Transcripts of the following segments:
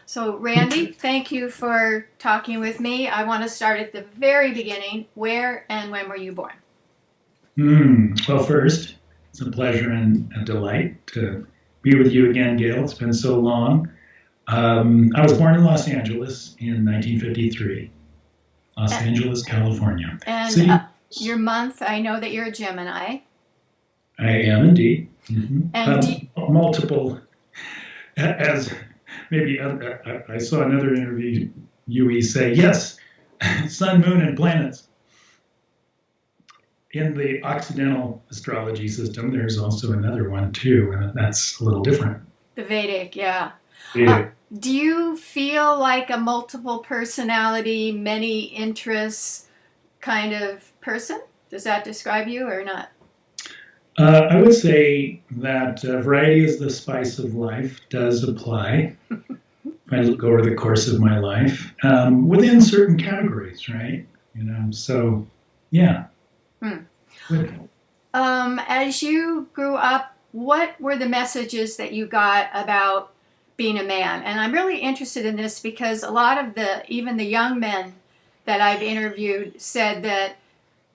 So, Randy, thank you for talking with me. I want to start at the very beginning. Where and when were you born? Well, first, it's a pleasure and a delight to be with you again, Gail. It's been so long. I was born in Los Angeles in 1953, Los And, Angeles, California. and City, your month, I know that you're a Gemini. I am indeed. And do, Multiple, as maybe I saw another interview, you say, yes, sun, moon, and planets. In the Occidental astrology system, there's also another one too, and that's a little different. the Vedic, yeah. Yeah. Do you feel like a multiple personality, many interests kind of person? Does that describe you or not? I would say that variety is the spice of life does apply. If I look over the course of my life, within certain categories, right? So yeah. Hmm. Good. As you grew up, what were the messages that you got about being a man? And I'm really interested in this because a lot of even the young men that I've interviewed said that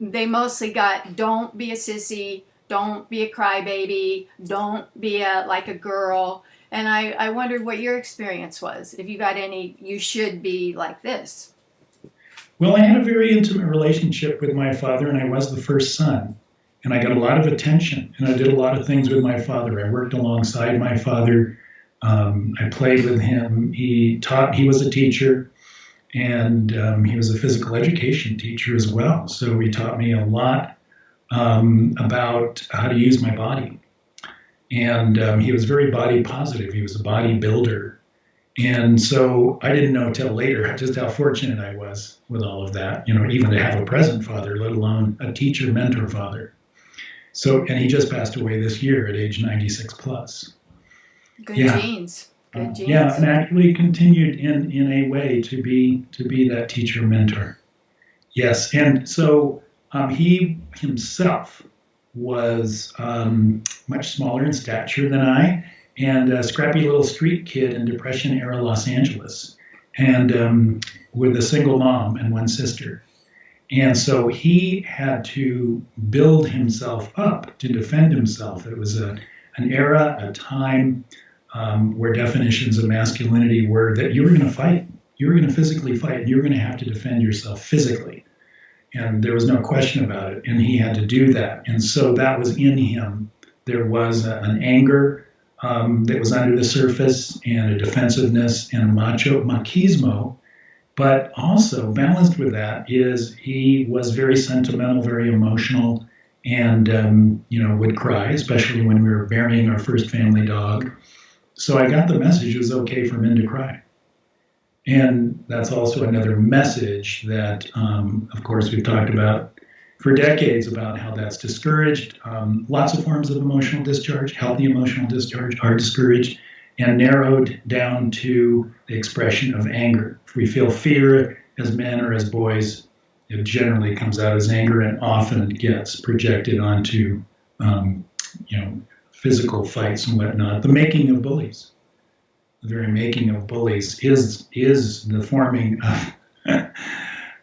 they mostly got don't be a sissy, don't be a crybaby, don't be like a girl. And I wondered what your experience was. If you got any, you should be like this. Well, I had a very intimate relationship with my father, and I was the first son. And I got a lot of attention, and I did a lot of things with my father. I worked alongside my father. I played with him. He was a teacher, and he was a physical education teacher as well. So he taught me a lot about how to use my body. And he was very body positive. He was a bodybuilder. And so I didn't know till later just how fortunate I was with all of that, even to have a present father, let alone a teacher, mentor father. So, and he just passed away this year at age 96 plus. Good Yeah. genes. Good genes. Yeah, and actually continued in a way to be that teacher mentor. Yes, and so he himself was much smaller in stature than I, and a scrappy little street kid in Depression era Los Angeles, and with a single mom and one sister. And so he had to build himself up to defend himself. It was an era, a time where definitions of masculinity were that you were going to fight. You were going to physically fight, and you were going to have to defend yourself physically. And there was no question about it. And he had to do that. And so that was in him. There was an anger that was under the surface, and a defensiveness and a machismo. But also balanced with that is he was very sentimental, very emotional, and would cry, especially when we were burying our first family dog. So I got the message it was okay for men to cry. And that's also another message that, of course, we've talked about for decades about how that's discouraged. Lots of forms of emotional discharge, healthy emotional discharge are discouraged and narrowed down to the expression of anger. If we feel fear as men or as boys, it generally comes out as anger and often gets projected onto, physical fights and whatnot. The making of bullies, the very making of bullies is the forming of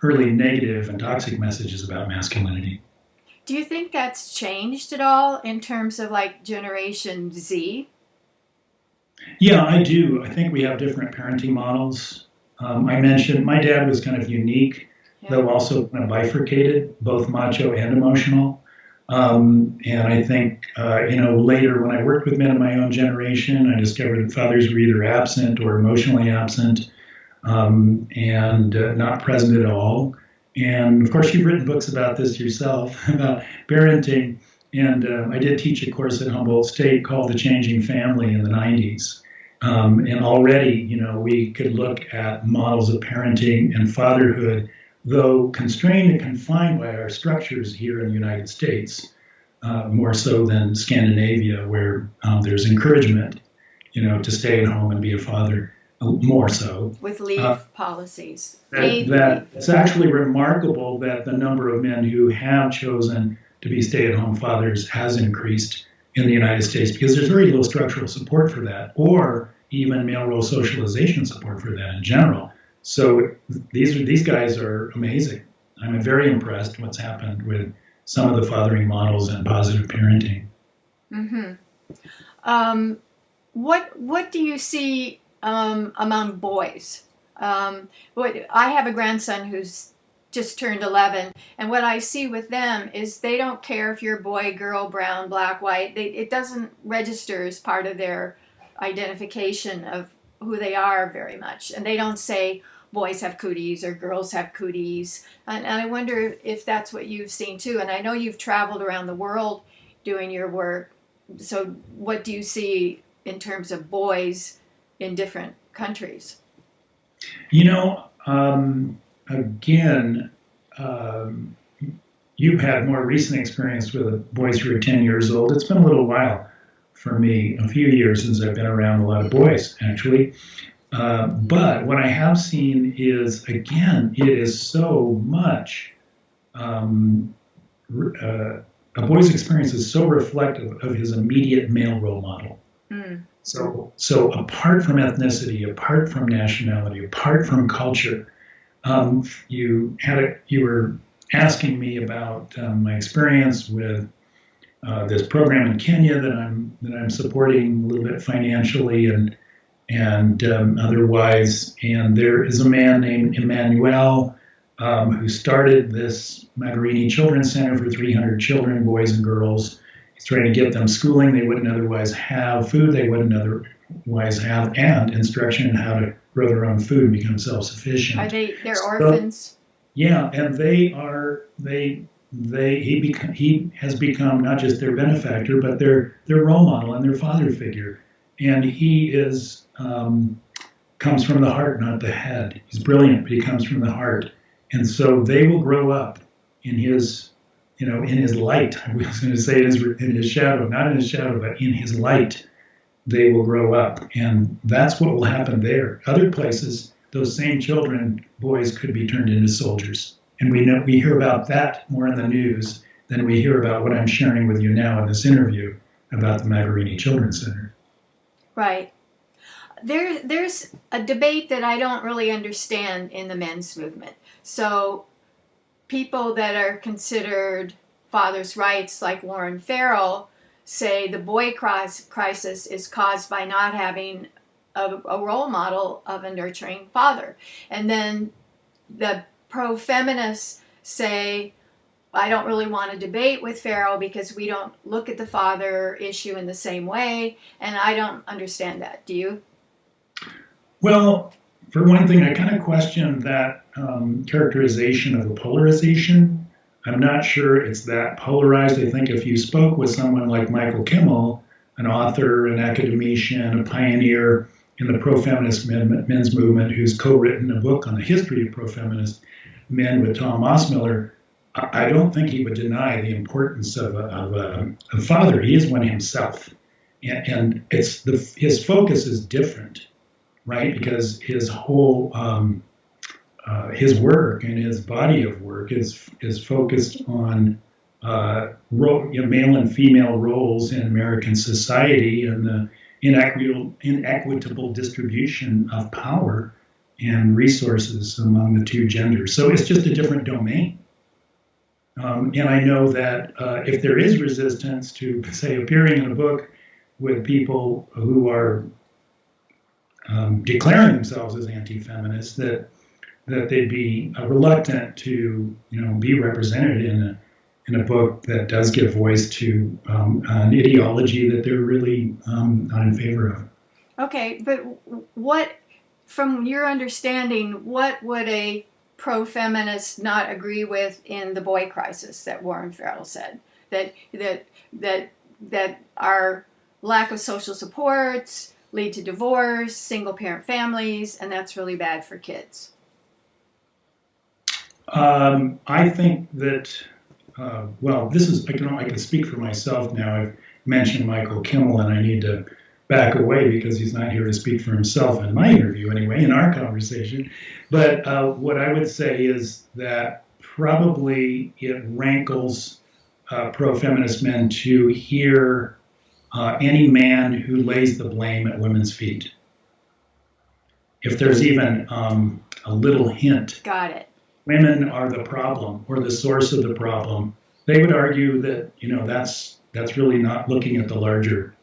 early negative and toxic messages about masculinity. Do you think that's changed at all in terms of like Generation Z? Yeah, I do. I think we have different parenting models. I mentioned my dad was kind of unique, though also kind of bifurcated, both macho and emotional. And I think, later when I worked with men of my own generation, I discovered that fathers were either absent or emotionally absent, and not present at all. And of course, you've written books about this yourself, about parenting. And I did teach a course at Humboldt State called The Changing Family in the 90s. And already, we could look at models of parenting and fatherhood, though constrained and confined by our structures here in the United States, more so than Scandinavia, where there's encouragement, to stay at home and be a father, more so. With leave policies. It's actually remarkable that the number of men who have chosen to be stay-at-home fathers has increased in the United States because there's very little structural support for that. Or even male role socialization support for that in general. So these guys are amazing. I'm very impressed what's happened with some of the fathering models and positive parenting. Mm-hmm. What do you see among boys? I have a grandson who's just turned 11, and what I see with them is they don't care if you're boy, girl, brown, black, white. It doesn't register as part of their identification of who they are very much, and they don't say boys have cooties or girls have cooties. And I wonder if that's what you've seen too. And I know you've traveled around the world doing your work. So what do you see in terms of boys in different countries? You know, again, you've had more recent experience with boys who are 10 years old. It's been a little while for me, a few years since I've been around a lot of boys, actually. But what I have seen is, again, it is so much, a boy's experience is so reflective of his immediate male role model. Mm. So apart from ethnicity, apart from nationality, apart from culture, you were asking me about my experience with this program in Kenya that I'm supporting a little bit financially and otherwise. And there is a man named Emmanuel who started this Magarini Children's Center for 300 children, boys and girls. He's trying to get them schooling they wouldn't otherwise have, food they wouldn't otherwise have, and instruction in how to grow their own food and become self-sufficient. They're orphans? Yeah, and he has become not just their benefactor, but their role model and their father figure. And he comes from the heart, not the head. He's brilliant, but he comes from the heart. And so they will grow up in his light. I was going to say in his shadow, not in his shadow, but in his light, they will grow up. And that's what will happen there. Other places, those same children, boys, could be turned into soldiers. And we hear about that more in the news than we hear about what I'm sharing with you now in this interview about the Magarini Children's Center. Right. There's a debate that I don't really understand in the men's movement. So people that are considered fathers' rights, like Warren Farrell, say the boy crisis is caused by not having a role model of a nurturing father. And then the pro-feminists say, I don't really want to debate with Farrell because we don't look at the father issue in the same way, and I don't understand that. Do you? Well, for one thing, I kind of question that characterization of a polarization. I'm not sure it's that polarized. I think if you spoke with someone like Michael Kimmel, an author, an academician, a pioneer in the pro-feminist men's movement, who's co-written a book on the history of pro-feminist men with Tom Mossmiller, I don't think he would deny the importance of a father. He is one himself, and his focus is different, right? Because his whole his work and his body of work is focused on male and female roles in American society and the inequitable distribution of power and resources among the two genders. So it's just a different domain. And I know that if there is resistance to, say, appearing in a book with people who are declaring themselves as anti-feminists, that they'd be reluctant to, be represented in a book that does give voice to an ideology that they're really not in favor of. Okay, but what, from your understanding, what would a pro-feminist not agree with in the boy crisis that Warren Farrell said? That our lack of social supports lead to divorce, single-parent families, and that's really bad for kids. I think that, this is, I can speak for myself now. I've mentioned Michael Kimmel, and I need to back away because he's not here to speak for himself in my interview anyway, in our conversation. But what I would say is that probably it rankles pro-feminist men to hear any man who lays the blame at women's feet. if there's even a little hint, Got it. women are the problem or the source of the problem, they would argue that that's really not looking at the larger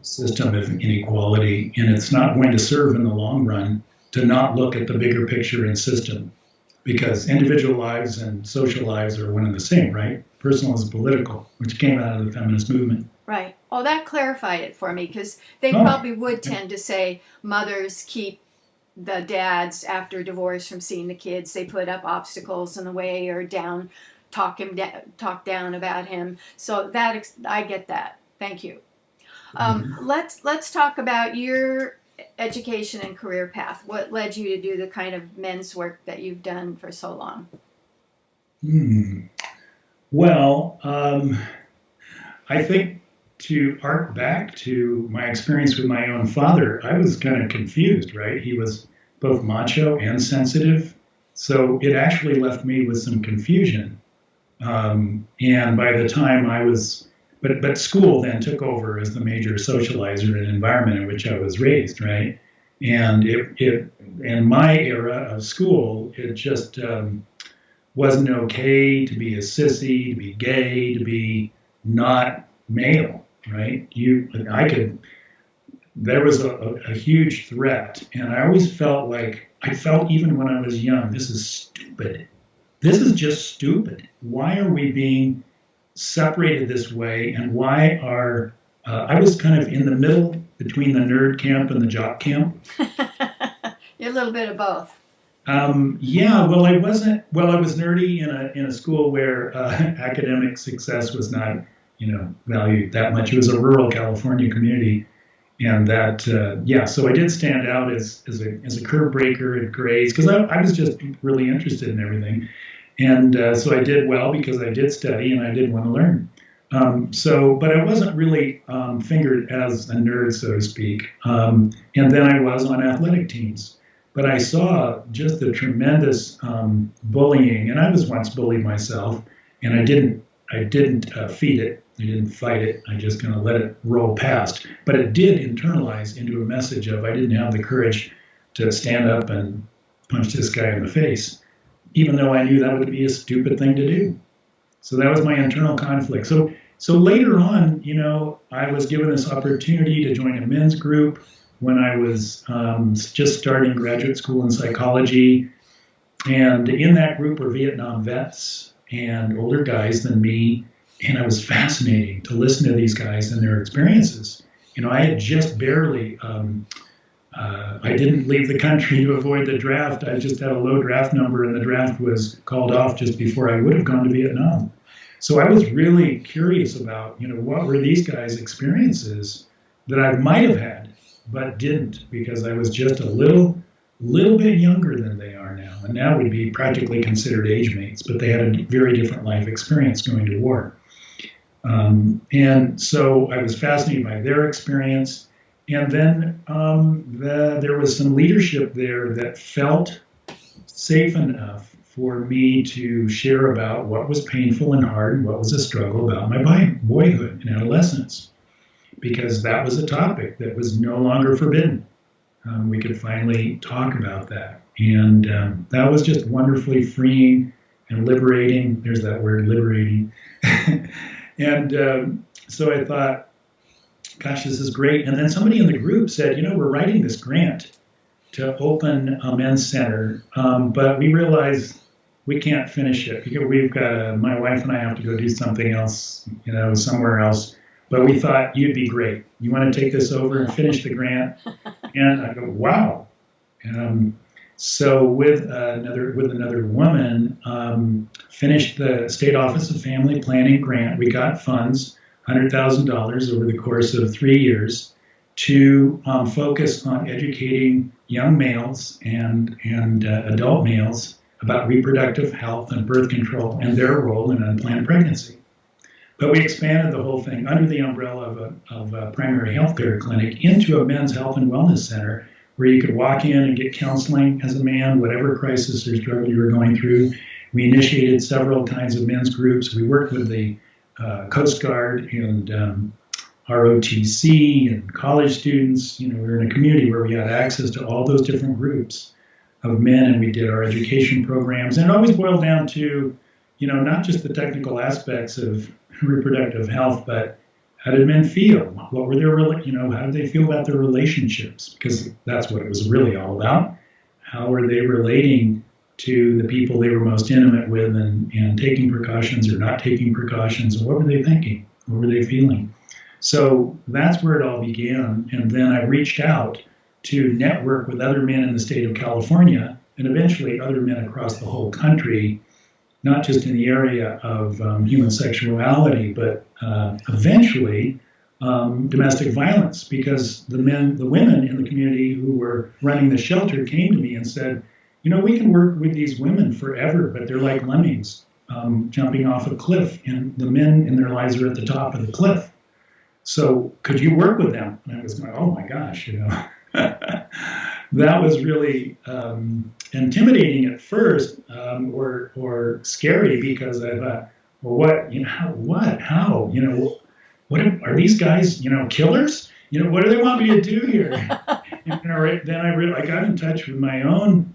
system of inequality, and it's not going to serve in the long run to not look at the bigger picture and system, because individual lives and social lives are one and the same, right? Personal is political, which came out of the feminist movement. Right. Oh, that clarified it for me, because they Oh, probably would tend to say mothers keep the dads after divorce from seeing the kids. They put up obstacles in the way or talk down about him. So that I get that. Thank you. Let's talk about your education and career path. What led you to do the kind of men's work that you've done for so long? hmm. Well, I think to arc back to my experience with my own father, I was kind of confused, right? He was both macho and sensitive. So it actually left me with some confusion. And by the time I was, but school then took over as the major socializer and environment in which I was raised, right? And in my era of school, it just wasn't okay to be a sissy, to be gay, to be not male, right? There was a huge threat, and I felt even when I was young, this is stupid. This is just stupid. Why are we being separated this way, and why I was kind of in the middle between the nerd camp and the jock camp. You're a little bit of both. Yeah, well, I wasn't. Well, I was nerdy in a school where academic success was not, valued that much. It was a rural California community, and that, yeah. So I did stand out as a curve breaker at grades because I was just really interested in everything, and so I did well because I did study and I did want to learn. But I wasn't really fingered as a nerd, so to speak. And then I was on athletic teams. But I saw just the tremendous bullying, and I was once bullied myself, and I didn't feed it, I didn't fight it, I just kind of let it roll past. But it did internalize into a message of I didn't have the courage to stand up and punch this guy in the face, even though I knew that would be a stupid thing to do. So that was my internal conflict. So later on, I was given this opportunity to join a men's group when I was just starting graduate school in psychology. And in that group were Vietnam vets and older guys than me. And it was fascinating to listen to these guys and their experiences. I had just barely, I didn't leave the country to avoid the draft. I just had a low draft number, and the draft was called off just before I would have gone to Vietnam. So I was really curious about, what were these guys' experiences that I might have had, but didn't, because I was just a little bit younger than they are now. And now we'd be practically considered age mates, but they had a very different life experience going to war. And so I was fascinated by their experience. And then there was some leadership there that felt safe enough for me to share about what was painful and hard and what was a struggle about my boyhood and adolescence, because that was a topic that was no longer forbidden. We could finally talk about that. And that was just wonderfully freeing and liberating. There's that word, liberating. And so I thought, gosh, this is great. And then somebody in the group said, we're writing this grant to open a men's center, but we realize we can't finish it because we've got my wife and I have to go do something else, somewhere else. But we thought you'd be great. You want to take this over and finish the grant? And I go, wow. So with another woman, finished the State Office of Family Planning grant. We got funds, $100,000 over the course of 3 years, to focus on educating young males and adult males about reproductive health and birth control and their role in unplanned pregnancy. But we expanded the whole thing under the umbrella of a primary health care clinic into a men's health and wellness center where you could walk in and get counseling as a man, whatever crisis or struggle you were going through. We initiated several kinds of men's groups. We worked with the Coast Guard and ROTC and college students. We were in a community where we had access to all those different groups of men, and we did our education programs. And it always boiled down to, not just the technical aspects of reproductive health, but how did men feel? What were their, how did they feel about their relationships? Because that's what it was really all about. How were they relating to the people they were most intimate with, and taking precautions or not taking precautions? And what were they thinking? What were they feeling? So that's where it all began. And then I reached out to network with other men in the state of California, and eventually other men across the whole country, not just in the area of human sexuality, but eventually domestic violence, because the women in the community who were running the shelter came to me and said, we can work with these women forever, but they're like lemmings jumping off a cliff, and the men in their lives are at the top of the cliff. So could you work with them? And I was going, oh my gosh, that was really intimidating at first, or scary, because I thought, well, how, what are these guys, killers? What do they want me to do here? Then I got in touch with my own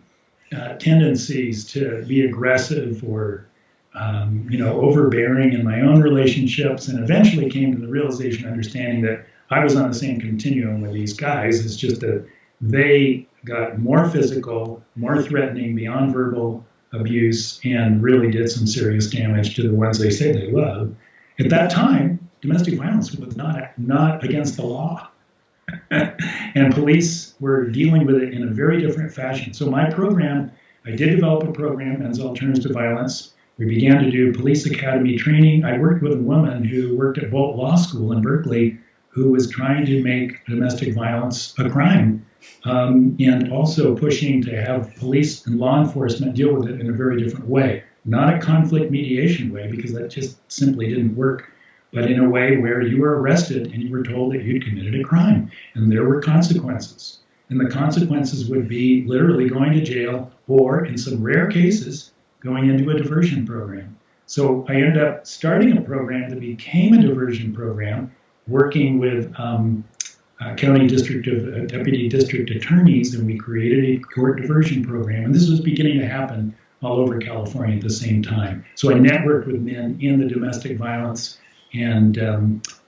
tendencies to be aggressive or, overbearing in my own relationships, and eventually came to the realization, understanding that I was on the same continuum with these guys. It's just that they got more physical, more threatening, beyond verbal abuse, and really did some serious damage to the ones they say they love. At that time, domestic violence was not against the law. And police were dealing with it in a very different fashion. So my program, I did develop a program, Men's Alternatives to Violence. We began to do police academy training. I worked with a woman who worked at Bolt Law School in Berkeley, who was trying to make domestic violence a crime, and also pushing to have police and law enforcement deal with it in a very different way. Not a conflict mediation way, because that just simply didn't work, but in a way where you were arrested and you were told that you'd committed a crime, and there were consequences. And the consequences would be literally going to jail, or in some rare cases, going into a diversion program. So I ended up starting a program that became a diversion program, working with county deputy district attorneys, and we created a court diversion program. And this was beginning to happen all over California at the same time. So I networked with men in the domestic violence and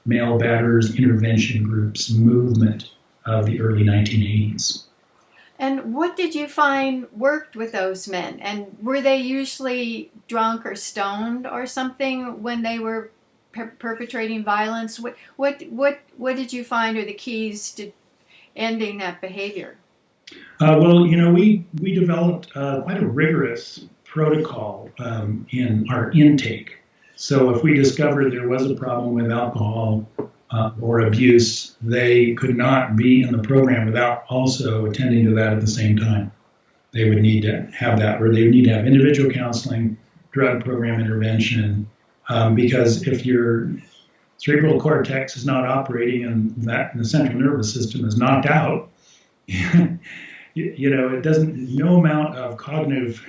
male batterers intervention groups movement of the early 1980s. And what did you find worked with those men? And were they usually drunk or stoned or something when they were perpetrating violence? What did you find are the keys to ending that behavior? Well, we developed quite a rigorous protocol in our intake. So if we discovered there was a problem with alcohol or abuse, they could not be in the program without also attending to that at the same time. They would need to have that, or they would need to have individual counseling, drug program intervention, because if your cerebral cortex is not operating and the central nervous system is knocked out, it doesn't, no amount of cognitive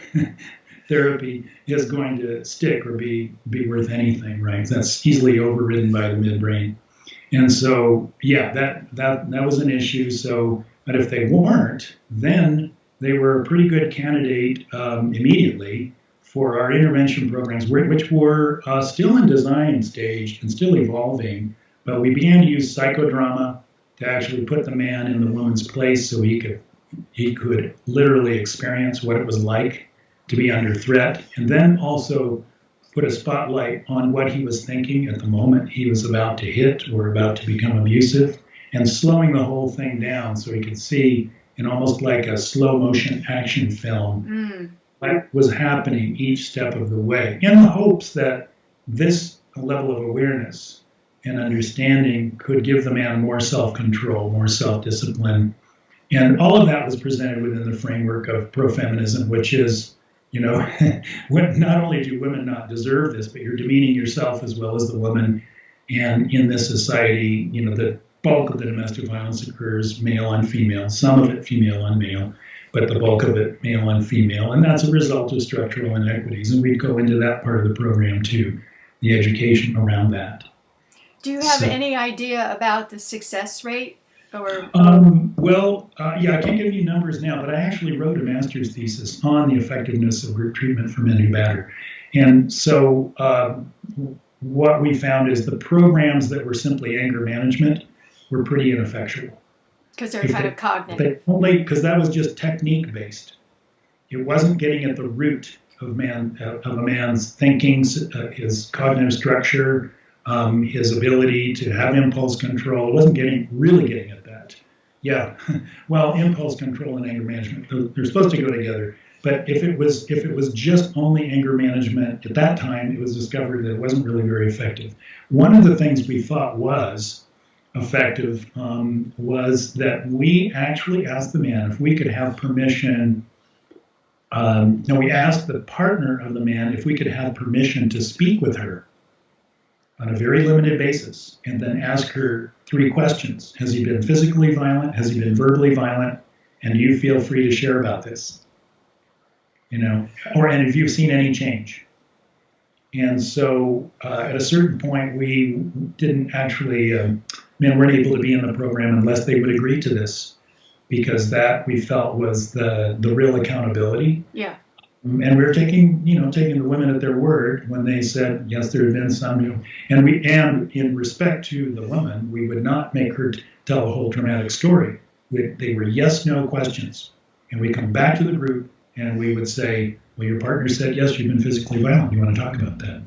therapy is going to stick or be worth anything, right? That's easily overridden by the midbrain. And so, that was an issue. So, but if they weren't, then they were a pretty good candidate immediately for our intervention programs, which were still in design stage and still evolving. But we began to use psychodrama to actually put the man in the woman's place, so he could literally experience what it was like to be under threat, and then also put a spotlight on what he was thinking at the moment he was about to hit or about to become abusive, and slowing the whole thing down so he could see in almost like a slow motion action film what was happening each step of the way, in the hopes that this level of awareness and understanding could give the man more self-control, more self-discipline. And all of that was presented within the framework of pro-feminism, which is, not only do women not deserve this, but you're demeaning yourself as well as the woman. And in this society, the bulk of the domestic violence occurs male on female, some of it female on male, but the bulk of it male on female. And that's a result of structural inequities. And we'd go into that part of the program too, the education around that. Do you have So, any idea about the success rate? Or yeah, I can't give you numbers now, but I actually wrote a master's thesis on the effectiveness of group treatment for men who batter. And so what we found is the programs that were simply anger management were pretty ineffectual. because they're kind of cognitive. Because that was just technique based. It wasn't getting at the root of a man's thinking, his cognitive structure, his ability to have impulse control. It wasn't really getting at that. Yeah, well, impulse control and anger management, they're supposed to go together. But if it was just only anger management at that time, it was discovered that it wasn't really very effective. One of the things we thought was effective was that we actually asked the man if we could have permission. No, we asked the partner of the man if we could have permission to speak with her on a very limited basis, and then ask her 3 questions. Has he been physically violent? Has he been verbally violent? And do you feel free to share about this? And have you seen any change? And so at a certain point, we didn't actually, men weren't able to be in the program unless they would agree to this, because that we felt was the real accountability. Yeah. And we were taking the women at their word when they said, yes, there had been some, and in respect to the woman, we would not make her tell a whole traumatic story. They were yes, no questions. And we come back to the group and we would say, well, your partner said, yes, you've been physically violent. You want to talk about that?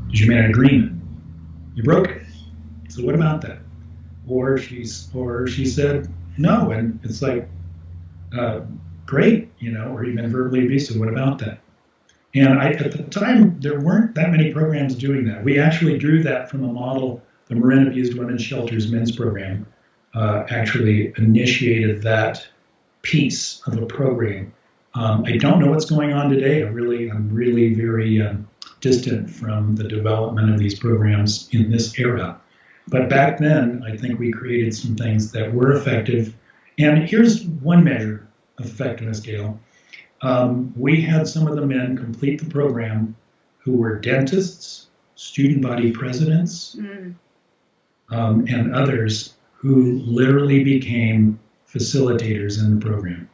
Did you make an agreement? You broke it. So what about that? Or she said no. And it's like, great, or you've been verbally abusive. What about that? And at the time, there weren't that many programs doing that. We actually drew that from a model, the Marin Abused Women's Shelters Men's Program actually initiated that piece of a program. I don't know what's going on today. I'm really very distant from the development of these programs in this era. But back then, I think we created some things that were effective. And here's one measure of effectiveness, Gail. We had some of the men complete the program who were dentists, student body presidents, and others who literally became facilitators in the program.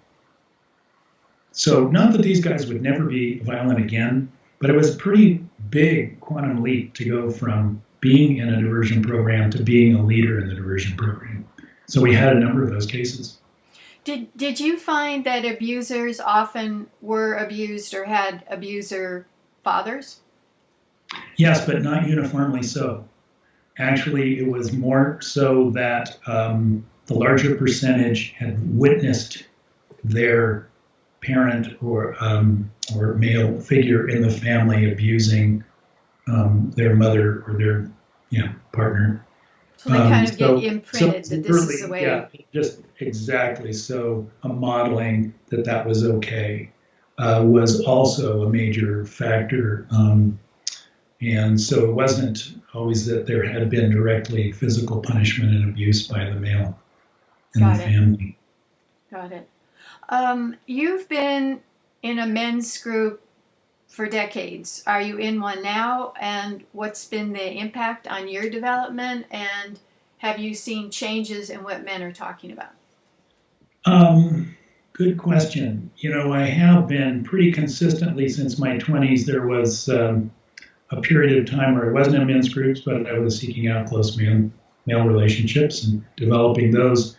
So not that these guys would never be violent again, but it was a pretty big quantum leap to go from being in a diversion program to being a leader in the diversion program. So we had a number of those cases. Did you find that abusers often were abused or had abuser fathers? Yes, but not uniformly so. Actually, it was more so that the larger percentage had witnessed their parent or male figure in the family abusing their mother or their partner. So they kind of get imprinted that this is the way. Yeah, just exactly. So a modeling that was okay was also a major factor. And so it wasn't always that there had been directly physical punishment and abuse by the male in the family. Got it. You've been in a men's group for decades. Are you in one now? And what's been the impact on your development? And have you seen changes in what men are talking about? Good question. I have been pretty consistently since my 20s. There was a period of time where I wasn't in men's groups, but I was seeking out close male relationships and developing those.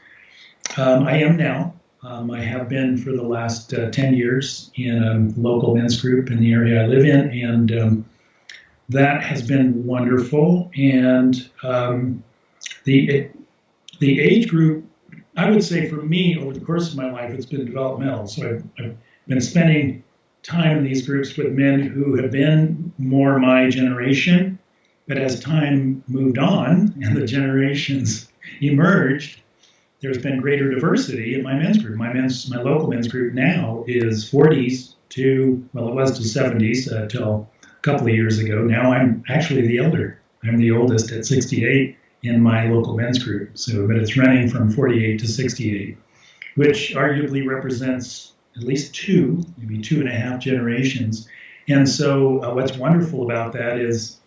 I am now. I have been for the last 10 years in a local men's group in the area I live in, and that has been wonderful. And the age group, I would say for me, over the course of my life, it's been developmental. So I've been spending time in these groups with men who have been more my generation, but as time moved on and the generations emerged, there's been greater diversity in my men's group. My local men's group now is 40s it was to 70s till a couple of years ago. Now I'm actually the elder. I'm the oldest at 68 in my local men's group. But it's running from 48 to 68, which arguably represents at least 2, maybe 2.5 generations. And so what's wonderful about that is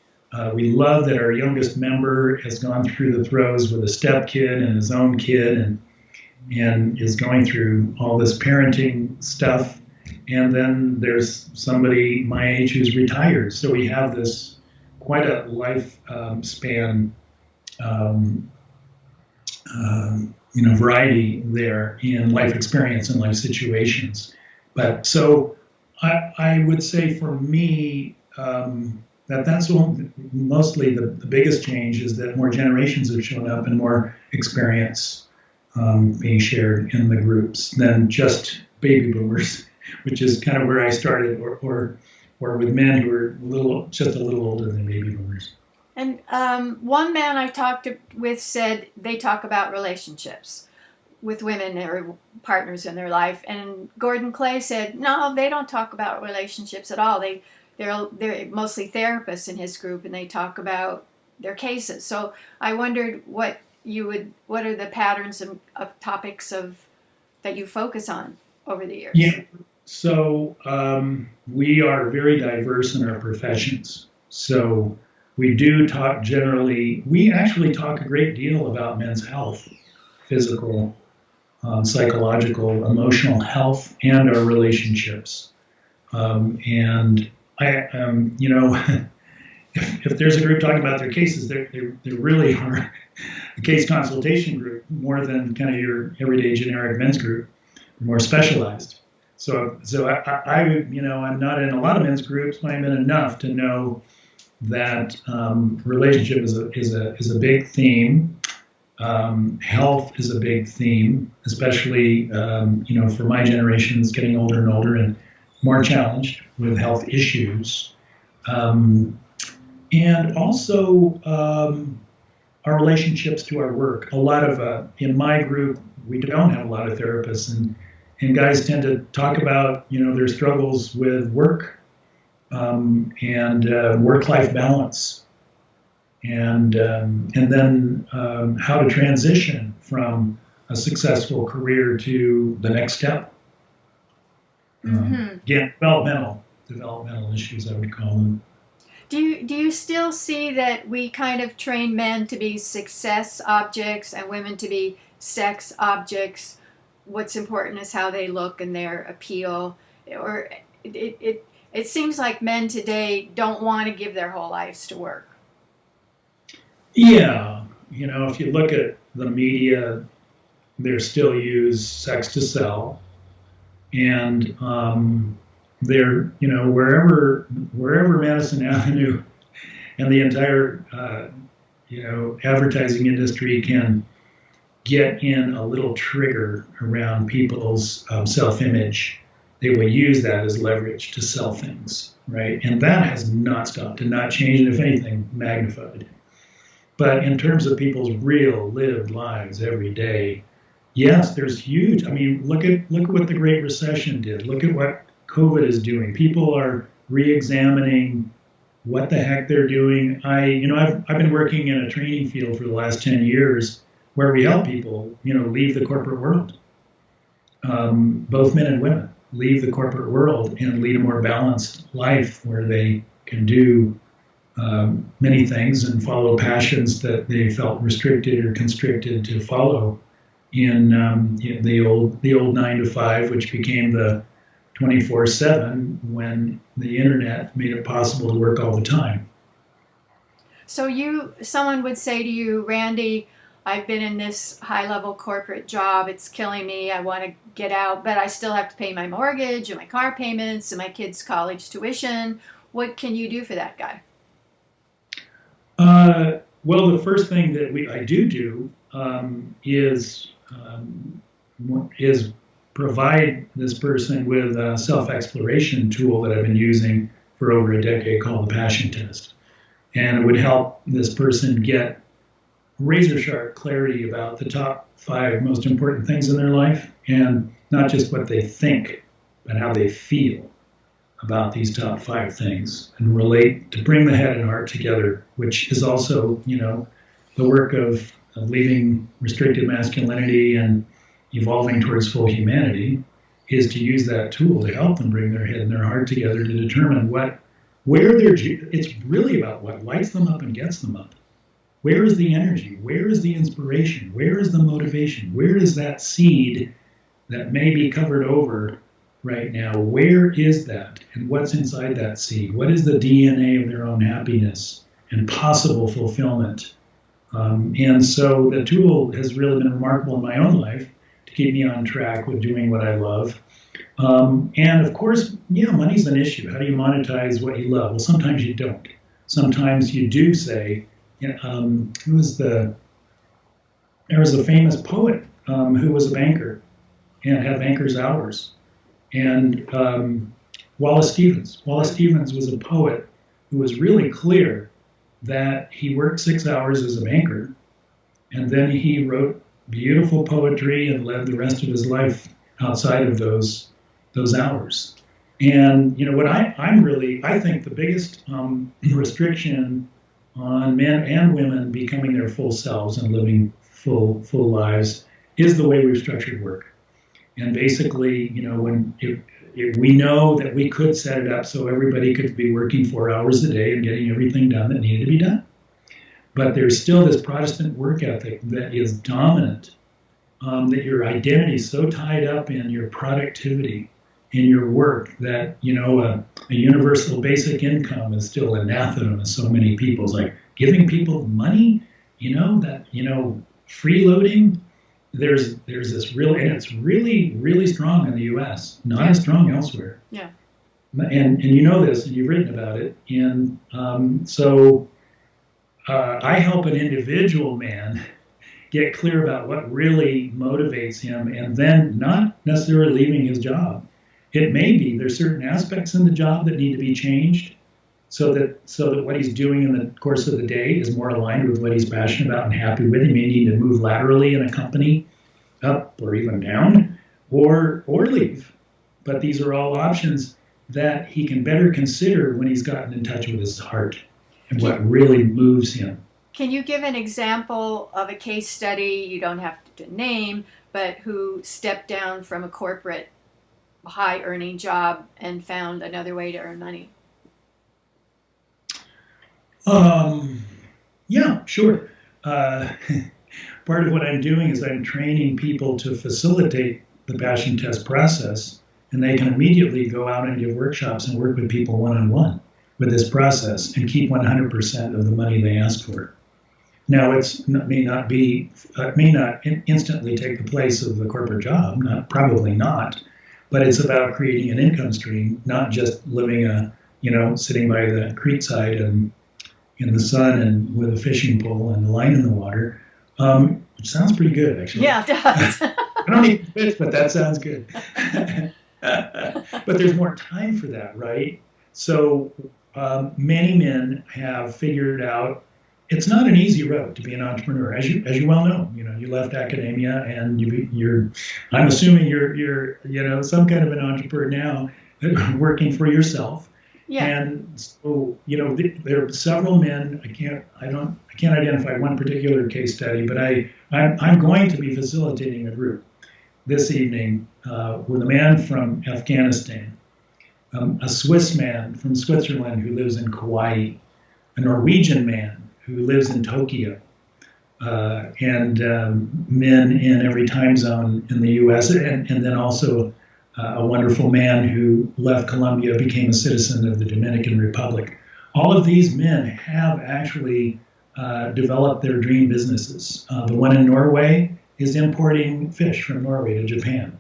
We love that our youngest member has gone through the throes with a step kid and his own kid, and is going through all this parenting stuff. And then there's somebody my age who's retired. So we have this quite a life span, variety there in life experience and life situations. But so I would say for me, that's mostly the biggest change is that more generations have shown up and more experience being shared in the groups than just baby boomers, which is kind of where I started, or with men who are just a little older than baby boomers. And one man I talked with said they talk about relationships with women or partners in their life, and Gordon Clay said no, they don't talk about relationships at all. They're mostly therapists in his group, and they talk about their cases. So I wondered what are the patterns of topics that you focus on over the years? Yeah. So we are very diverse in our professions. So we do talk generally. We actually talk a great deal about men's health, physical, psychological, emotional health, and our relationships. And if there's a group talking about their cases, they really are a case consultation group more than kind of your everyday generic men's group, more specialized. So I'm not in a lot of men's groups, but I'm in enough to know that relationship is a big theme. Health is a big theme, especially for my generation, it's getting older and older and more challenged with health issues. And also our relationships to our work. A lot of, in my group, we don't have a lot of therapists, and guys tend to talk about, their struggles with work and work-life balance, and then how to transition from a successful career to the next step. Again, developmental issues, I would call them. Do you still see that we kind of train men to be success objects and women to be sex objects? What's important is how they look and their appeal. Or it seems like men today don't want to give their whole lives to work. Yeah, if you look at the media, they still use sex to sell, and they're wherever Madison Avenue and the entire advertising industry can get in a little trigger around people's self-image, they will use that as leverage to sell things, right? And that has not stopped and not changed, and if anything, magnified. But in terms of people's real lived lives every day, yes, there's huge. I mean, look at what the Great Recession did. Look at what COVID is doing. People are re-examining what the heck they're doing. I've been working in a training field for the last 10 years where we help people, leave the corporate world. Both men and women leave the corporate world and lead a more balanced life where they can do many things and follow passions that they felt restricted or constricted to follow in the old 9 to 5, which became the 24/7 when the internet made it possible to work all the time. So someone would say to you, Randy, I've been in this high-level corporate job. It's killing me. I want to get out, but I still have to pay my mortgage and my car payments and my kids' college tuition. What can you do for that guy? Well, the first thing that I do is provide this person with a self-exploration tool that I've been using for over a decade called the Passion Test. And it would help this person get razor-sharp clarity about the top 5 most important things in their life, and not just what they think, but how they feel about these top 5 things, and relate to bring the head and heart together, which is also, the work of leaving restricted masculinity and evolving towards full humanity, is to use that tool to help them bring their head and their heart together to determine what it's really about what lights them up and gets them up. Where is the energy? Where is the inspiration? Where is the motivation? Where is that seed that may be covered over right now? Where is that? And what's inside that seed? What is the DNA of their own happiness and possible fulfillment? And so the tool has really been remarkable in my own life to keep me on track with doing what I love. And of course, money's an issue. How do you monetize what you love? Well, sometimes you don't. Sometimes you do say, there was a famous poet who was a banker and had banker's hours. And Wallace Stevens was a poet who was really clear that he worked 6 hours as a banker, and then he wrote beautiful poetry and led the rest of his life outside of those hours. And what I think the biggest restriction on men and women becoming their full selves and living full lives is the way we've structured work. And basically, if we know that we could set it up so everybody could be working 4 hours a day and getting everything done that needed to be done. But there's still this Protestant work ethic that is dominant, that your identity is so tied up in your productivity, in your work, that, a universal basic income is still anathema to so many people. It's like giving people money, freeloading. There's this and it's really, really strong in the U.S., not as strong elsewhere. Yeah. And you know this, and you've written about it. And so I help an individual man get clear about what really motivates him, and then not necessarily leaving his job. It may be there's certain aspects in the job that need to be changed so that what he's doing in the course of the day is more aligned with what he's passionate about and happy with. He may need to move laterally in a company, up or even down, or leave. But these are all options that he can better consider when he's gotten in touch with his heart and what really moves him. Can you give an example of a case study, you don't have to name, but who stepped down from a corporate high-earning job and found another way to earn money? Yeah, sure. Part of what I'm doing is I'm training people to facilitate the passion test process, and they can immediately go out and give workshops and work with people one-on-one with this process and keep 100% of the money they ask for. Now, it may not instantly take the place of the corporate job, probably not, but it's about creating an income stream, not just living sitting by the creek side and in the sun and with a fishing pole and a line in the water. It sounds pretty good, actually. Yeah, it does. I don't need to fish, but that sounds good. But there's more time for that, right? So many men have figured out it's not an easy road to be an entrepreneur, as you well know. You left academia, and I'm assuming you're some kind of an entrepreneur now, working for yourself. Yeah. And so there are several men. I can't identify one particular case study, but I'm going to be facilitating a group this evening with a man from Afghanistan, a Swiss man from Switzerland who lives in Kauai, a Norwegian man who lives in Tokyo, and men in every time zone in the U.S., and then also a wonderful man who left Colombia, became a citizen of the Dominican Republic. All of these men have actually developed their dream businesses. The one in Norway is importing fish from Norway to Japan,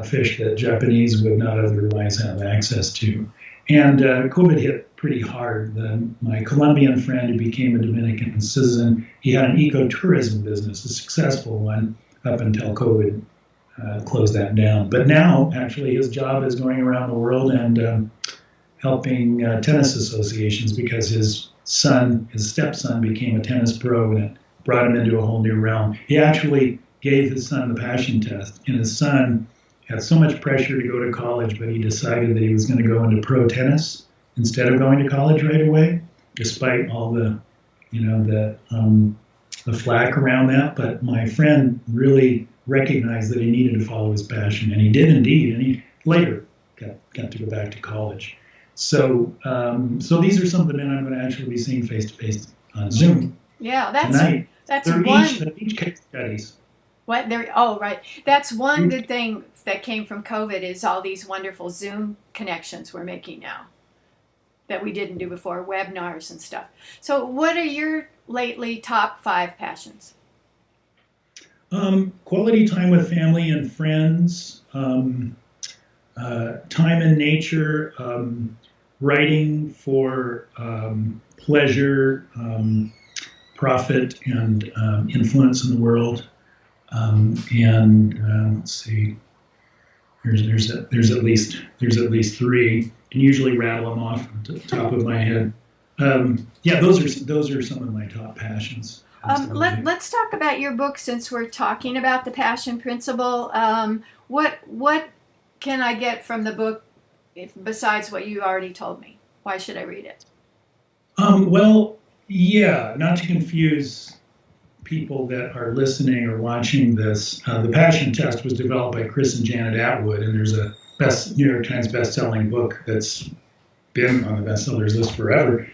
fish that Japanese would not otherwise have access to. And COVID hit pretty hard. My Colombian friend who became a Dominican citizen, he had an ecotourism business, a successful one, up until COVID closed that down. But now, actually, his job is going around the world and helping tennis associations because his stepson became a tennis pro, and it brought him into a whole new realm. He actually gave his son the passion test, and his son had so much pressure to go to college, but he decided that he was going to go into pro tennis instead of going to college right away, despite all the flack around that. But my friend really recognized that he needed to follow his passion, and he did indeed, and he later got to go back to college. So these are some of the men I'm going to actually be seeing face to face on Zoom Yeah, tonight. that's They're one. each case studies. What there? Oh, right. That's one good thing that came from COVID is all these wonderful Zoom connections we're making now that we didn't do before, webinars and stuff. So, what are your lately top 5 passions? Quality time with family and friends, time in nature, writing for pleasure, profit, and influence in the world. Let's see. There's at least 3. Can usually rattle them off from the top of my head. Yeah, those are some of my top passions. Let's talk about your book since we're talking about the passion principle. What can I get from the book besides what you already told me? Why should I read it? Well, yeah, not to confuse people that are listening or watching this. The Passion Test was developed by Chris and Janet Atwood, and there's a New York Times best-selling book that's been on the bestsellers list forever.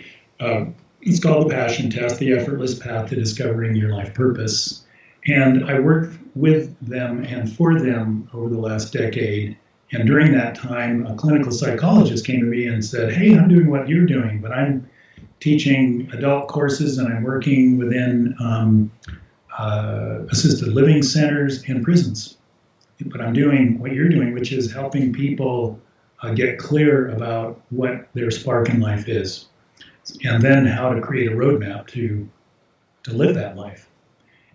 It's called The Passion Test, The Effortless Path to Discovering Your Life Purpose. And I worked with them and for them over the last decade. And during that time, a clinical psychologist came to me and said, hey, I'm doing what you're doing, but I'm teaching adult courses and I'm working within assisted living centers and prisons. But I'm doing what you're doing, which is helping people get clear about what their spark in life is, and then how to create a roadmap to live that life.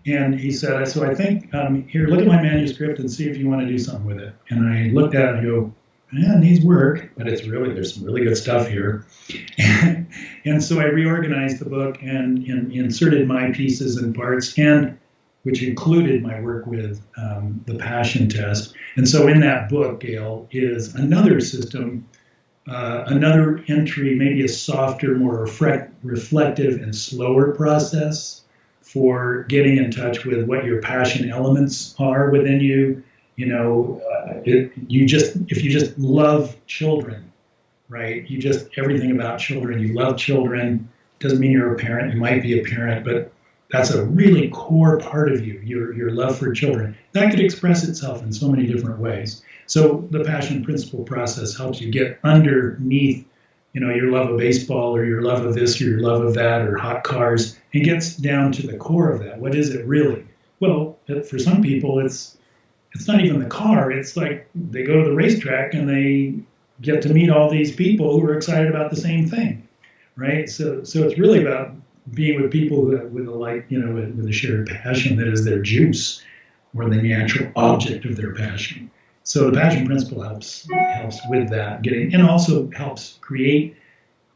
And he said, so I think, here, look at my manuscript and see if you want to do something with it. And I looked at it and I go, it needs work, but there's some really good stuff here. And so I reorganized the book and inserted my pieces and parts, and which included my work with the Passion Test. And so in that book, Gail, is another system, another entry, maybe a softer, more reflective and slower process for getting in touch with what your passion elements are within you. You know, if you just love children, right? Everything about children, you love children. Doesn't mean you're a parent. You might be a parent, but that's a really core part of you, your love for children. That could express itself in so many different ways. So the passion principle process helps you get underneath, your love of baseball or your love of this or your love of that or hot cars, and gets down to the core of that. What is it really? Well, for some people, it's not even the car. It's like they go to the racetrack and they get to meet all these people who are excited about the same thing, right? So it's really about being with people with a shared passion that is their juice, or the natural object of their passion. So the passion principle helps with that, and also helps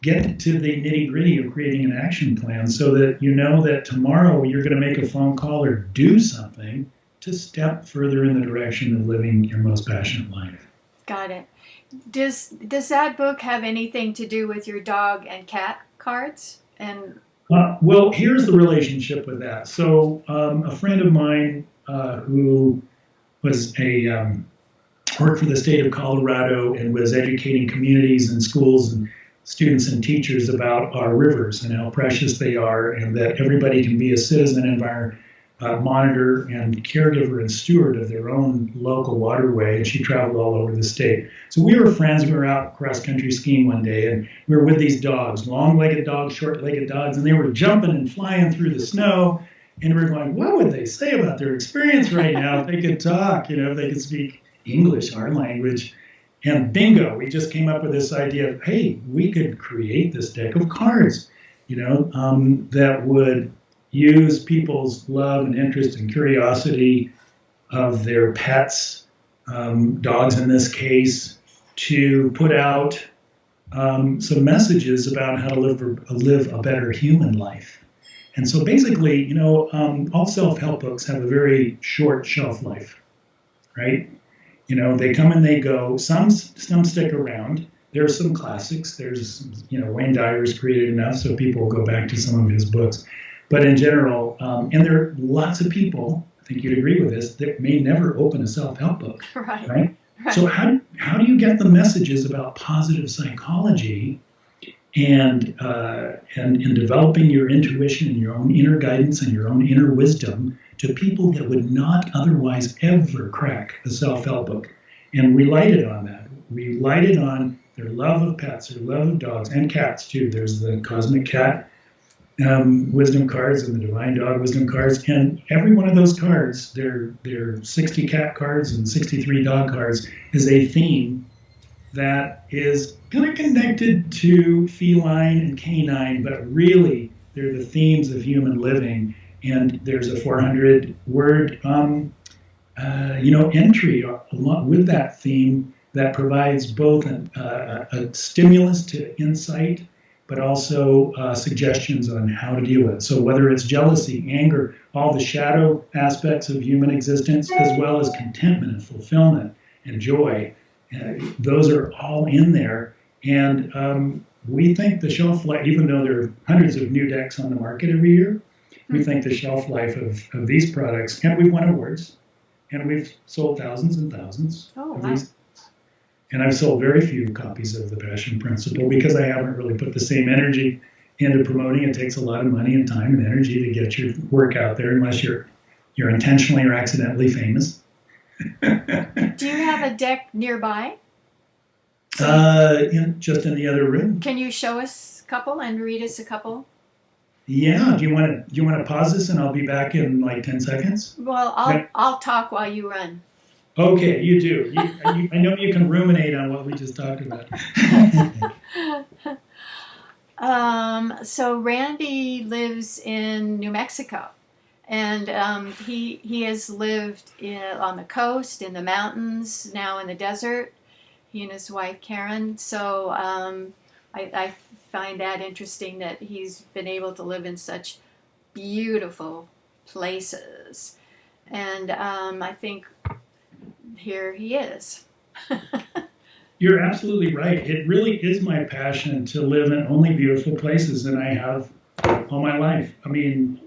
get to the nitty-gritty of creating an action plan, so that you know that tomorrow you're going to make a phone call or do something to step further in the direction of living your most passionate life. Got it. Does that book have anything to do with your dog and cat cards? And well, here's the relationship with that. So a friend of mine who was worked for the state of Colorado and was educating communities and schools and students and teachers about our rivers and how precious they are, and that everybody can be a citizen and monitor and caregiver and steward of their own local waterway. And she traveled all over the state. So we were friends. We were out cross-country skiing one day, and we were with these dogs, long-legged dogs, short-legged dogs, and they were jumping and flying through the snow. And we were going, what would they say about their experience right now if they could talk, if they could speak English, our language? And bingo, we just came up with this idea of, hey, we could create this deck of cards, that would use people's love and interest and curiosity of their pets, dogs in this case, to put out some messages about how to live a better human life. And so basically, all self-help books have a very short shelf life, right? They come and they go. Some stick around. There are some classics. There's, Wayne Dyer's created enough, so people will go back to some of his books. But in general, and there are lots of people, I think you'd agree with this, that may never open a self-help book, right? So how how do you get the messages about positive psychology and in developing your intuition, your own inner guidance, and your own inner wisdom to people that would not otherwise ever crack a self-help book? And we lighted on that. We lighted on their love of pets, their love of dogs and cats too. There's the Cosmic Cat wisdom cards and the Divine Dog wisdom cards, and every one of those cards, they're 60 cat cards and 63 dog cards, is a theme that is kind of connected to feline and canine, but really they're the themes of human living. And there's a 400-word entry along with that theme that provides both a stimulus to insight, but also suggestions on how to deal with it. So whether it's jealousy, anger, all the shadow aspects of human existence, as well as contentment and fulfillment and joy, those are all in there. And we think the shelf life, even though there are hundreds of new decks on the market every year, we think the shelf life of these products, and we've won awards, and we've sold thousands and thousands of these. And I've sold very few copies of The Passion Principle because I haven't really put the same energy into promoting. It takes a lot of money and time and energy to get your work out there, unless you're intentionally or accidentally famous. Do you have a deck nearby? Just in the other room. Can you show us a couple and read us a couple? Yeah. Do you want to pause this and I'll be back in like 10 seconds? Well, I'll talk while you run. Okay, you do. I know you can ruminate on what we just talked about. So Randy lives in New Mexico, and he has lived on the coast, in the mountains, now in the desert. He and his wife Karen. So I find that interesting that he's been able to live in such beautiful places, and I think here he is. You're absolutely right. It really is my passion to live in only beautiful places, and I have all my life. I mean,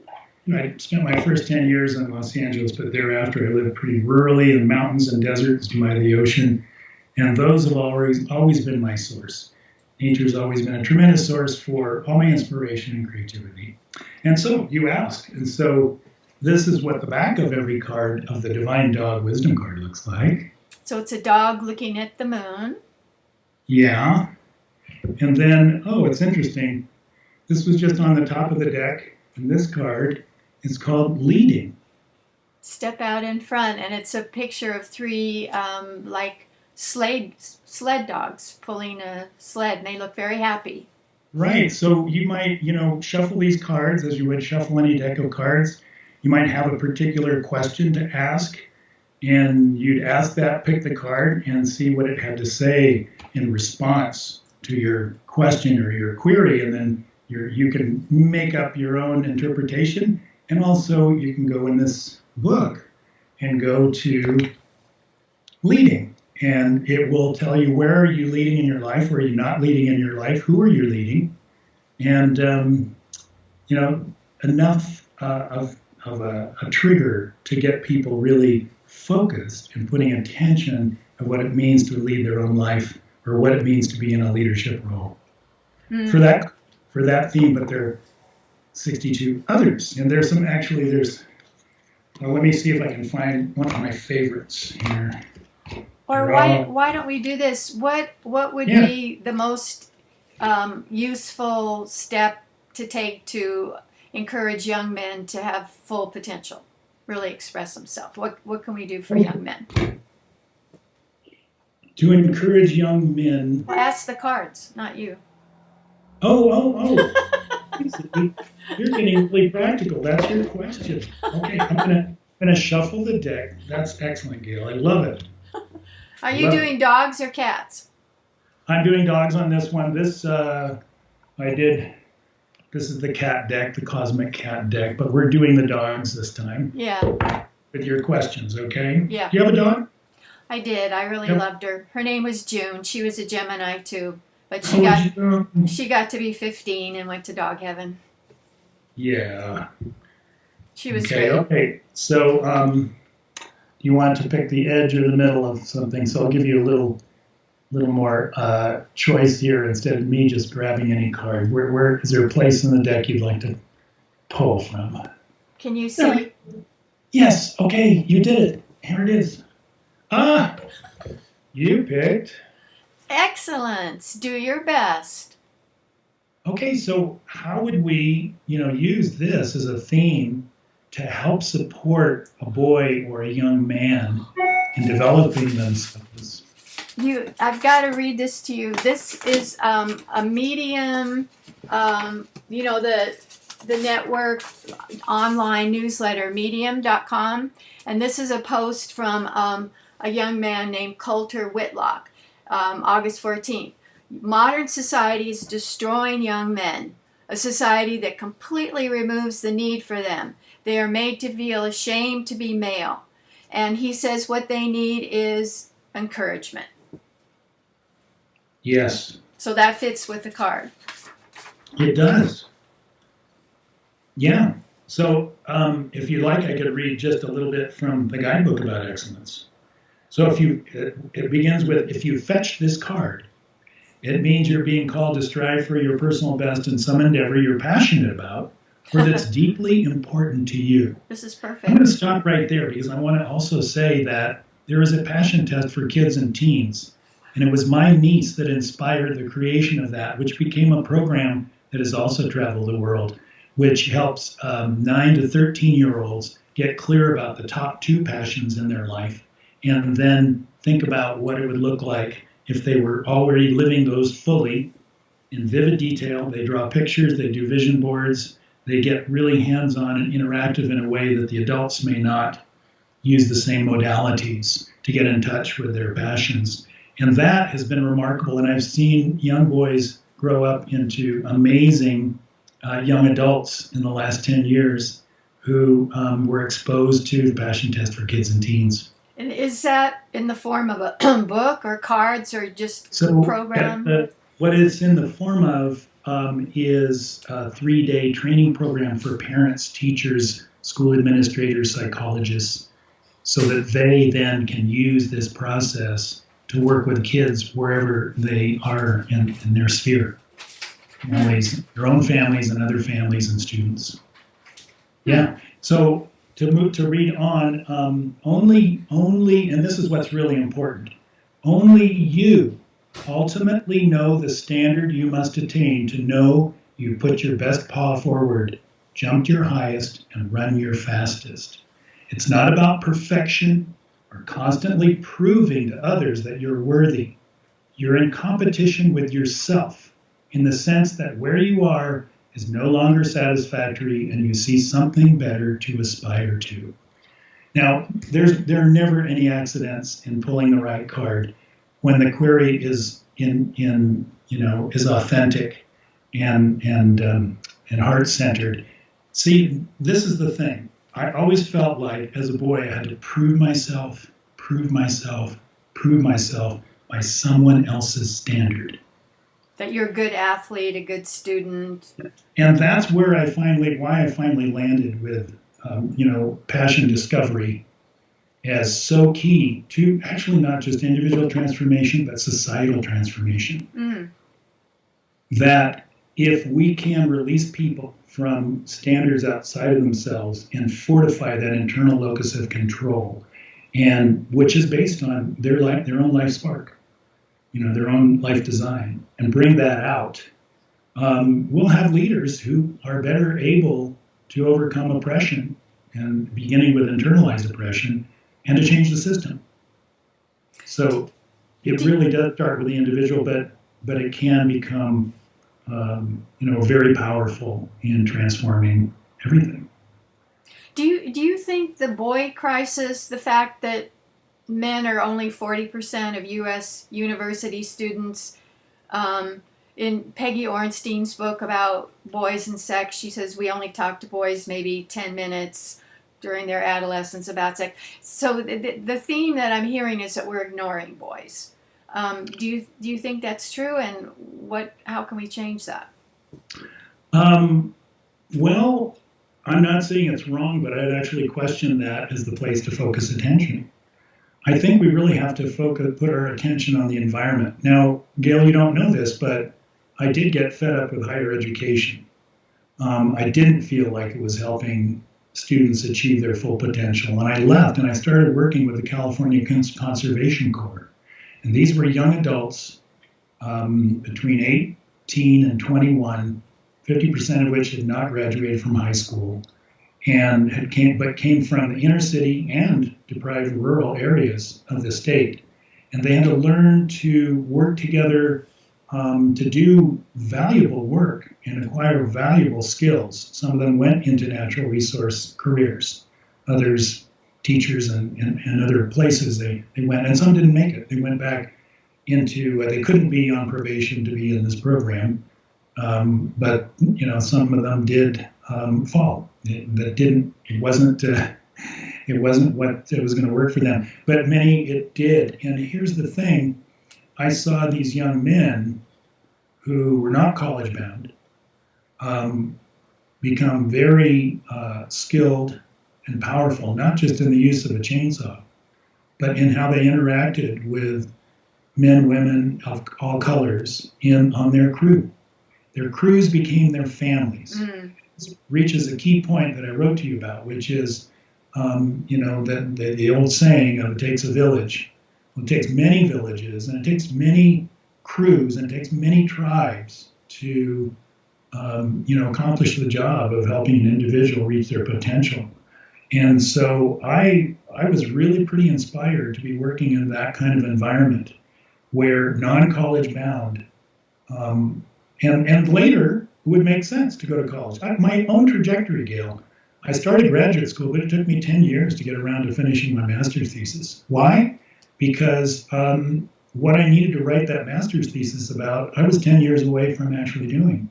I spent my first 10 years in Los Angeles, but thereafter I lived pretty rurally in mountains and deserts by the ocean, and those have always been my source. Nature's always been a tremendous source for all my inspiration and creativity. And so you asked, and so this is what the back of every card of the Divine Dog Wisdom card looks like. So it's a dog looking at the moon. Yeah. And then, it's interesting. This was just on the top of the deck, and this card is called Leading. Step out in front, and it's a picture of three sled dogs pulling a sled, and they look very happy. Right. So you might, shuffle these cards as you would shuffle any deck of cards. You might have a particular question to ask, and you'd ask that, pick the card, and see what it had to say in response to your question or your query, and then you can make up your own interpretation. And also you can go in this book and go to Leading, and it will tell you where are you leading in your life, where are you not leading in your life, who are you leading, and enough of a trigger to get people really focused and putting attention of what it means to lead their own life or what it means to be in a leadership role. For that theme, but there are 62 others, and let me see if I can find one of my favorites here. Or why don't we do this? What would be the most useful step to take to encourage young men to have full potential, really express themselves? What can we do for young men? To encourage young men. Well, ask the cards, not you. Oh. You're getting really practical. That's your question. Okay, I'm gonna shuffle the deck. That's excellent, Gail. I love it. Are you doing dogs or cats? I'm doing dogs on this one. This is the cat deck, the Cosmic Cat deck, but we're doing the dogs this time. Yeah. With your questions, okay? Yeah. Do you have a dog? I did. I really loved her. Her name was June. She was a Gemini too, but she got to be 15 and went to dog heaven. Yeah. She was great. Okay. So, you want to pick the edge or the middle of something, so I'll give you a little little more choice here instead of me just grabbing any card. Where is there a place in the deck you'd like to pull from? Can you see? Yes. Okay, you did it. Here it is. Ah, you picked. Excellent. Do your best. Okay, so how would we, use this as a theme to help support a boy or a young man in developing themselves? I've got to read this to you. This is a Medium, the network online newsletter, medium.com. And this is a post from a young man named Coulter Whitlock, August 14th. Modern society is destroying young men, a society that completely removes the need for them. They are made to feel ashamed to be male. And he says what they need is encouragement. Yes. So that fits with the card. It does. Yeah. So if you like, I could read just a little bit from the guidebook about excellence. So it begins with, if you fetch this card, it means you're being called to strive for your personal best in some endeavor you're passionate about or that's deeply important to you. This is I'm perfect. going to stop right there because I want to also say that there is a passion test for kids and teens. And it was my niece that inspired the creation of that, which became a program that has also traveled the world, which helps 9 to 13-year-olds get clear about the top 2 passions in their life and then think about what it would look like if they were already living those fully in vivid detail. They draw pictures, they do vision boards, they get really hands-on and interactive in a way that the adults may not use the same modalities to get in touch with their passions. And that has been remarkable. And I've seen young boys grow up into amazing young adults in the last 10 years who were exposed to the passion test for kids and teens. And is that in the form of a book or cards or just a program? What it's in the form of is a 3-day training program for parents, teachers, school administrators, psychologists, so that they then can use this process to work with kids wherever they are in their sphere, their own families and other families and students. Yeah. So to read on, only, and this is what's really important, only you ultimately know the standard you must attain to know you put your best paw forward, jumped your highest, and run your fastest. It's not about perfection or constantly proving to others that you're worthy. You're in competition with yourself in the sense that where you are is no longer satisfactory and you see something better to aspire to. Now, there are never any accidents in pulling the right card when the query is is authentic and heart-centered. See, this is the thing. I always felt like, as a boy, I had to prove myself by someone else's standard. That you're a good athlete, a good student. And that's why I finally landed with, passion discovery as so key to actually not just individual transformation, but societal transformation. Mm. That if we can release people from standards outside of themselves and fortify that internal locus of control, and which is based on their own life spark, their own life design, and bring that out, we'll have leaders who are better able to overcome oppression, and beginning with internalized oppression, and to change the system. So it really does start with the individual, but it can become very powerful in transforming everything. Do you think the boy crisis, the fact that men are only 40% of U.S. university students, in Peggy Orenstein's book about boys and sex, she says we only talk to boys maybe 10 minutes during their adolescence about sex. So the theme that I'm hearing is that we're ignoring boys. Do you think that's true, and how can we change that? Well, I'm not saying it's wrong, but I'd actually question that as the place to focus attention. I think we really have to put our attention on the environment. Now, Gail, you don't know this, but I did get fed up with higher education. I didn't feel like it was helping students achieve their full potential. And I left and I started working with the California Conservation Corps. And these were young adults between 18 and 21, 50% of which had not graduated from high school and came from the inner city and deprived rural areas of the state. And they had to learn to work together to do valuable work and acquire valuable skills. Some of them went into natural resource careers, others teachers and other places they went, and some didn't make it. They went back into, they couldn't be on probation to be in this program, but some of them did fall. It wasn't what it was going to work for them, but many it did. And here's the thing. I saw these young men who were not college bound become very skilled and powerful, not just in the use of a chainsaw, but in how they interacted with men, women of all colors on their crew. Their crews became their families. This reaches a key point that I wrote to you about, which is, the old saying of it takes a village. Well, it takes many villages, and it takes many crews, and it takes many tribes to, accomplish the job of helping an individual reach their potential. And so I was really pretty inspired to be working in that kind of environment where non-college bound, and later it would make sense to go to college. My own trajectory, Gail, I started graduate school, but it took me 10 years to get around to finishing my master's thesis. Why? Because what I needed to write that master's thesis about, I was 10 years away from actually doing.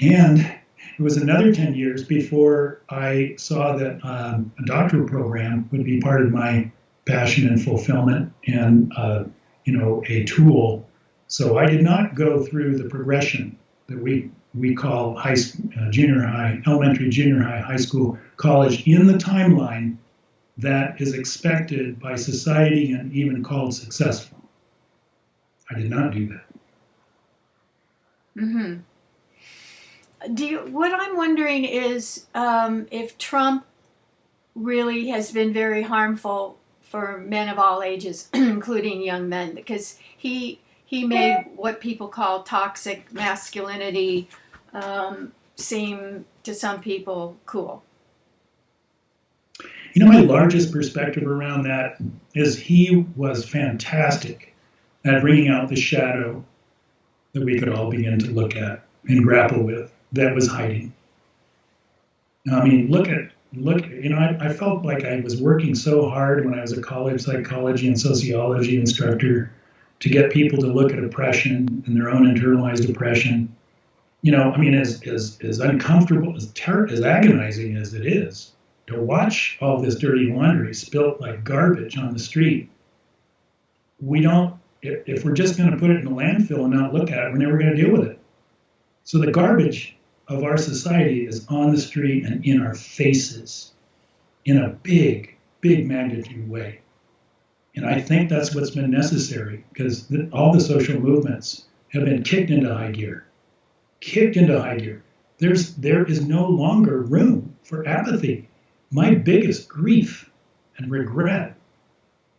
And it was another 10 years before I saw that a doctoral program would be part of my passion and fulfillment and, a tool. So I did not go through the progression that we call junior high, elementary, junior high, high school, college in the timeline that is expected by society and even called successful. I did not do that. Mm-hmm. What I'm wondering is if Trump really has been very harmful for men of all ages, including young men, because he made what people call toxic masculinity seem to some people cool. My largest perspective around that is he was fantastic at bringing out the shadow that we could all begin to look at and grapple with that was hiding. I mean, I felt like I was working so hard when I was a college psychology and sociology instructor to get people to look at oppression and their own internalized oppression. As uncomfortable, as agonizing as it is, to watch all this dirty laundry spilt like garbage on the street, if we're just going to put it in the landfill and not look at it, we're never going to deal with it. So the garbage of our society is on the street and in our faces in a big, big magnitude way. And I think that's what's been necessary, because all the social movements have been kicked into high gear. There is no longer room for apathy. My biggest grief and regret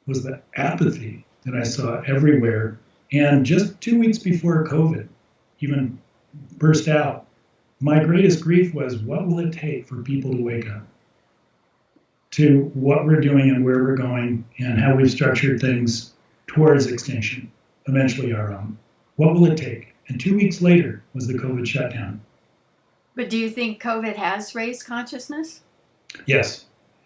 was the apathy that I saw everywhere. And just 2 weeks before COVID even burst out, my greatest grief was, what will it take for people to wake up to what we're doing and where we're going and how we've structured things towards extinction, eventually our own? What will it take? And 2 weeks later was the COVID shutdown. But do you think COVID has raised consciousness? Yes.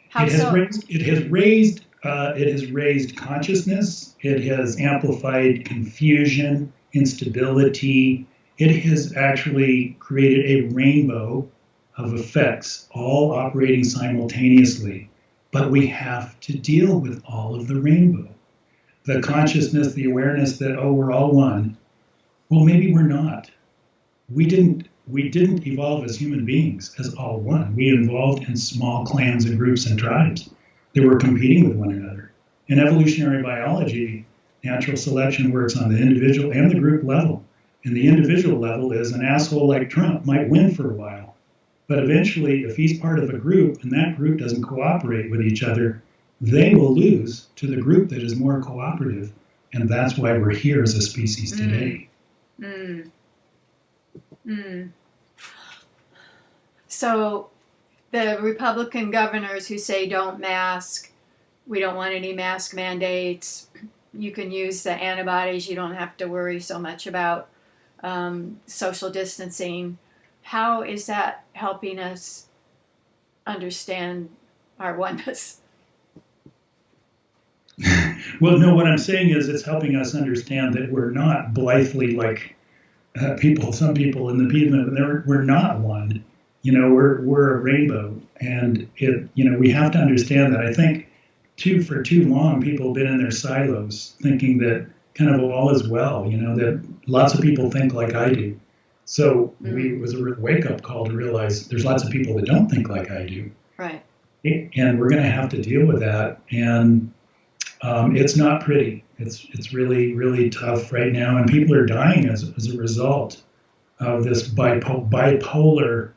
How so? It has raised consciousness. It has amplified confusion, instability. It has actually created a rainbow of effects, all operating simultaneously. But we have to deal with all of the rainbow. The consciousness, the awareness that, we're all one. Well, maybe we're not. We didn't evolve as human beings as all one. We evolved in small clans and groups and tribes that were competing with one another. In evolutionary biology, natural selection works on the individual and the group level. And the individual level is an asshole like Trump might win for a while. But eventually, if he's part of a group and that group doesn't cooperate with each other, they will lose to the group that is more cooperative. And that's why we're here as a species today. Mm. Mm. So the Republican governors who say don't mask, we don't want any mask mandates, you can use the antibodies, you don't have to worry so much about social distancing. How is that helping us understand our oneness? Well, no, what I'm saying is it's helping us understand that we're not blithely like some people in the movement, we're not one. We're a rainbow, and we have to understand that. I think for too long, people have been in their silos, thinking that kind of all is well. That lots of people think like I do. So it was a wake-up call to realize there's lots of people that don't think like I do. Right. And we're going to have to deal with that, and it's not pretty. It's really, really tough right now, and people are dying as a result of this bipolar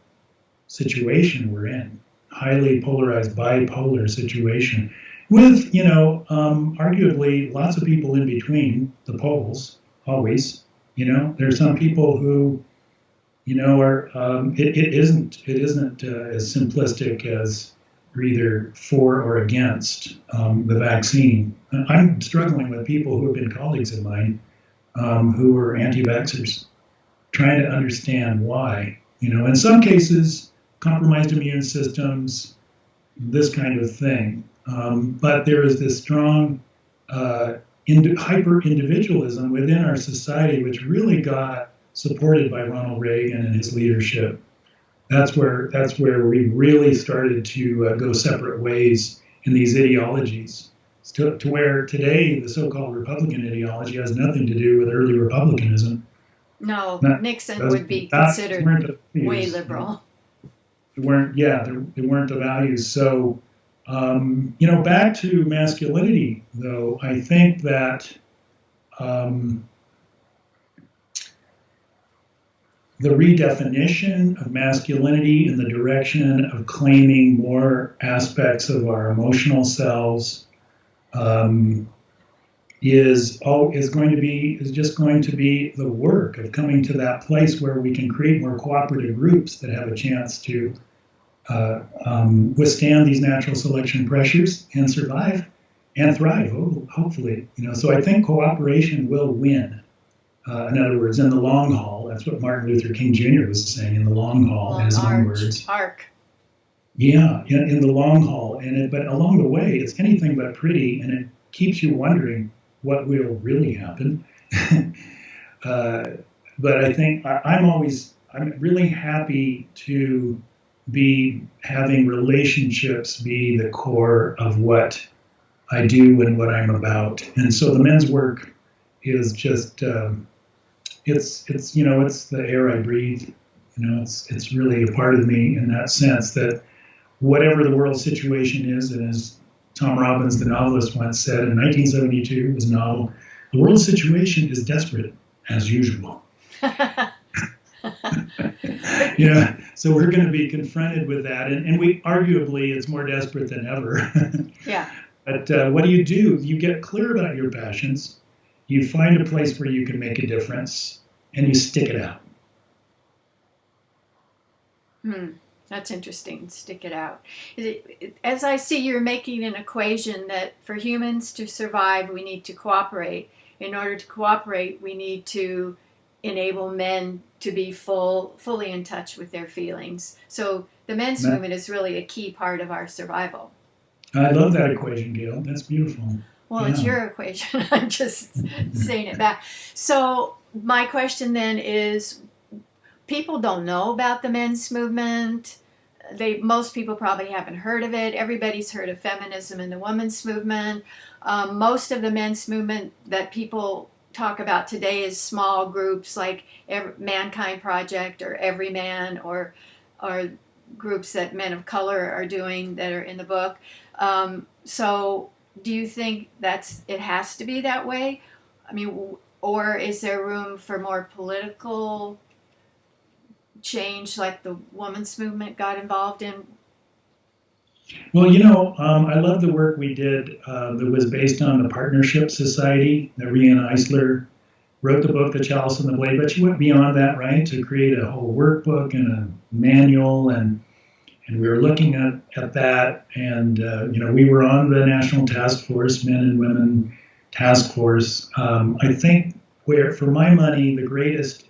situation we're in, highly polarized bipolar situation, with arguably lots of people in between the poles. Always, there's some people who, are it isn't as simplistic as you're either for or against the vaccine. I'm struggling with people who have been colleagues of mine who are anti-vaxxers, trying to understand why. In some cases, compromised immune systems, this kind of thing. But there is this strong hyper-individualism within our society, which really got supported by Ronald Reagan and his leadership. That's where we really started to go separate ways in these ideologies, to where today the so-called Republican ideology has nothing to do with early republicanism. No, Nixon would be considered way liberal. They weren't the values. So, back to masculinity, though, I think that the redefinition of masculinity in the direction of claiming more aspects of our emotional selves is just going to be the work of coming to that place where we can create more cooperative groups that have a chance to withstand these natural selection pressures and survive and thrive, hopefully. So I think cooperation will win. In other words, in the long haul, that's what Martin Luther King Jr. was saying, in the long haul, in his own words. Arc. Yeah, in the long haul. But along the way, it's anything but pretty, and it keeps you wondering what will really happen. But I think I'm really happy to be having relationships be the core of what I do and what I'm about. And so the men's work is just, it's the air I breathe. It's really a part of me in that sense that whatever the world situation is, and as Tom Robbins, the novelist, once said in 1972, his novel, the world situation is desperate as usual. So we're going to be confronted with that, and we arguably it's more desperate than ever. Yeah. But what do? You get clear about your passions, you find a place where you can make a difference, and you stick it out. That's interesting. Stick it out. As I see, you're making an equation that for humans to survive, we need to cooperate. In order to cooperate, we need to enable men to be fully in touch with their feelings. So the men's movement is really a key part of our survival. I love that equation, Gail. That's beautiful. Well, It's your equation. I'm just saying it back. So my question then is, people don't know about the men's movement. Most people probably haven't heard of it. Everybody's heard of feminism and the women's movement. Most of the men's movement that people talk about today is small groups like Mankind Project or Everyman or groups that men of color are doing that are in the book. So do you think it has to be that way? I mean, or is there room for more political change like the women's movement got involved in? Well, I love the work we did that was based on the Partnership Society that Rihanna Eisler wrote the book, The Chalice and the Blade, but she went beyond that, right, to create a whole workbook and a manual, and we were looking at that, and we were on the National Task Force, Men and Women Task Force. I think where, for my money, the greatest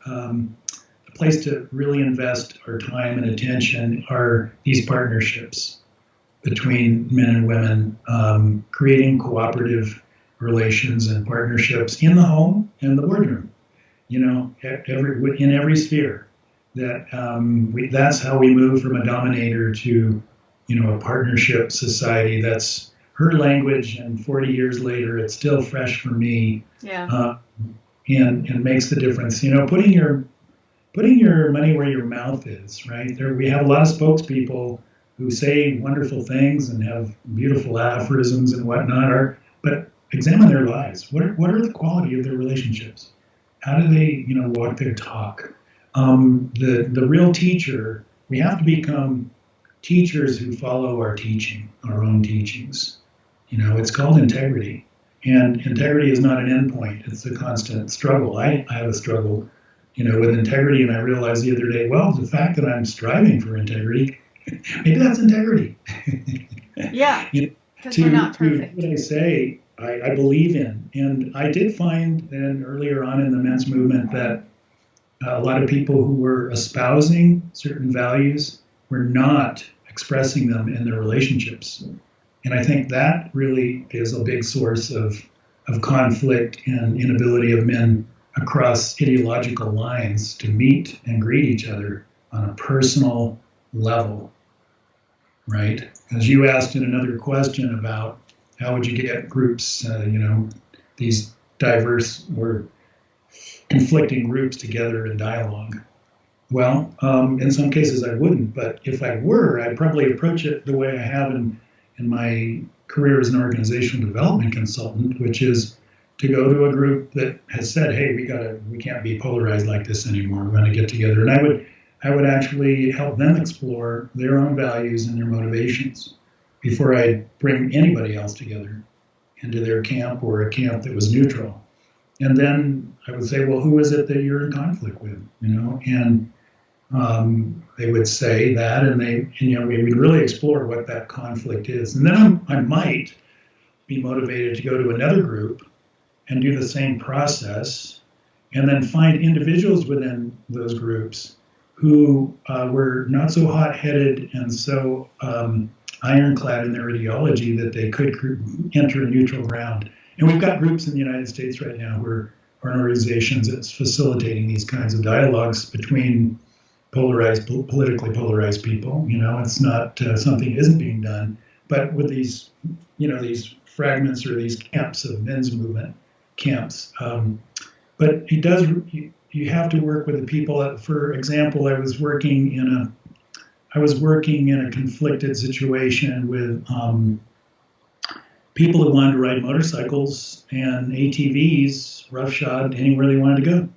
place to really invest our time and attention are these partnerships between men and women, creating cooperative relations and partnerships in the home and the boardroom, in every sphere. That's how we move from a dominator to, a partnership society. That's her language, and 40 years later, it's still fresh for me. Yeah. And makes the difference. Putting your money where your mouth is, right? We have a lot of spokespeople who say wonderful things and have beautiful aphorisms and whatnot, but examine their lives. What are the quality of their relationships? How do they, walk their talk? The real teacher, we have to become teachers who follow our teaching, our own teachings. It's called integrity. And integrity is not an endpoint. It's a constant struggle. I have a struggle, with integrity, and I realized the other day, well, the fact that I'm striving for integrity, maybe that's integrity. Yeah, because we're not perfect. What I say, I believe in. And I did find then earlier on in the men's movement that a lot of people who were espousing certain values were not expressing them in their relationships. And I think that really is a big source of conflict and inability of men across ideological lines to meet and greet each other on a personal level, right? As you asked in another question about how would you get groups, these diverse or conflicting groups together in dialogue. Well, in some cases I wouldn't, but if I were, I'd probably approach it the way I have in my career as an organizational development consultant, which is to go to a group that has said, hey, we can't be polarized like this anymore. We're going to get together. And I would actually help them explore their own values and their motivations before I bring anybody else together into their camp or a camp that was neutral. And then I would say, well, who is it that you're in conflict with? And they would say that, and we would really explore what that conflict is. And then I might be motivated to go to another group and do the same process, and then find individuals within those groups who were not so hot-headed and so ironclad in their ideology that they could enter a neutral ground. And we've got groups in the United States right now where are organizations that's facilitating these kinds of dialogues between politically polarized people. It's not something that isn't being done, but with these, these fragments or these camps of men's movement camps. But it does. You have to work with the people. For example, I was working in a conflicted situation with people who wanted to ride motorcycles and ATVs roughshod anywhere they wanted to go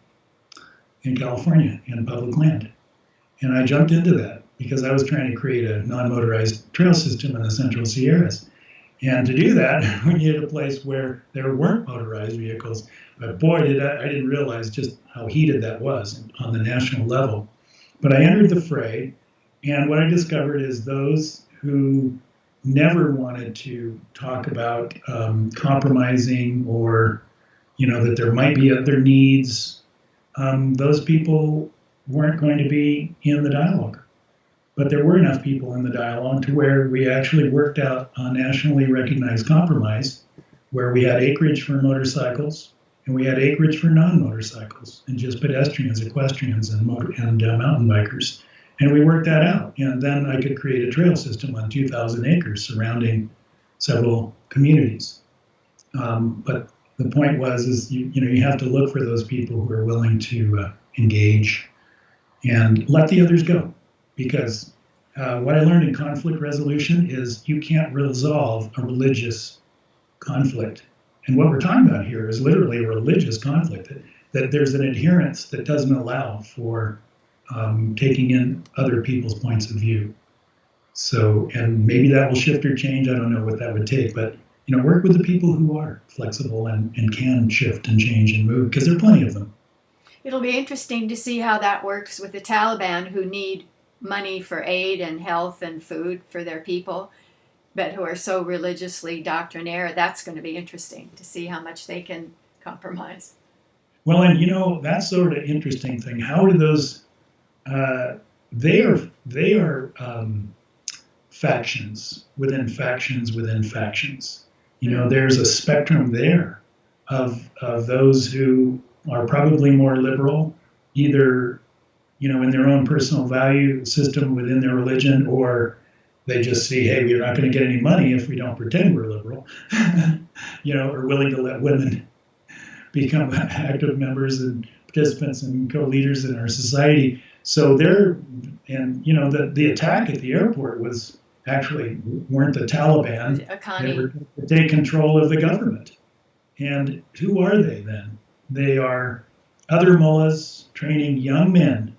in California in public land. And I jumped into that because I was trying to create a non-motorized trail system in the Central Sierras. And to do that, we needed a place where there weren't motorized vehicles. But boy, I didn't realize just how heated that was on the national level. But I entered the fray, and what I discovered is those who never wanted to talk about compromising or, that there might be other needs, those people weren't going to be in the dialogue. But there were enough people in the dialogue to where we actually worked out a nationally recognized compromise where we had acreage for motorcycles and we had acreage for non-motorcycles and just pedestrians, equestrians, and mountain bikers. And we worked that out. And then I could create a trail system on 2,000 acres surrounding several communities. But the point is you have to look for those people who are willing to engage and let the others go. Because what I learned in conflict resolution is you can't resolve a religious conflict. And what we're talking about here is literally a religious conflict, that there's an adherence that doesn't allow for taking in other people's points of view. So, and maybe that will shift or change. I don't know what that would take, but work with the people who are flexible and can shift and change and move, because there are plenty of them. It'll be interesting to see how that works with the Taliban, who need money for aid and health and food for their people, but who are so religiously doctrinaire. That's going to be interesting to see how much they can compromise. Well, and that's sort of interesting thing. How are those? They are factions within factions within factions. There's a spectrum there of those who are probably more liberal, either in their own personal value system within their religion, or they just see, hey, we're not going to get any money if we don't pretend we're liberal, or willing to let women become active members and participants and co-leaders in our society. So the attack at the airport weren't the Taliban. They were to take control of the government. And who are they then? They are other mullahs training young men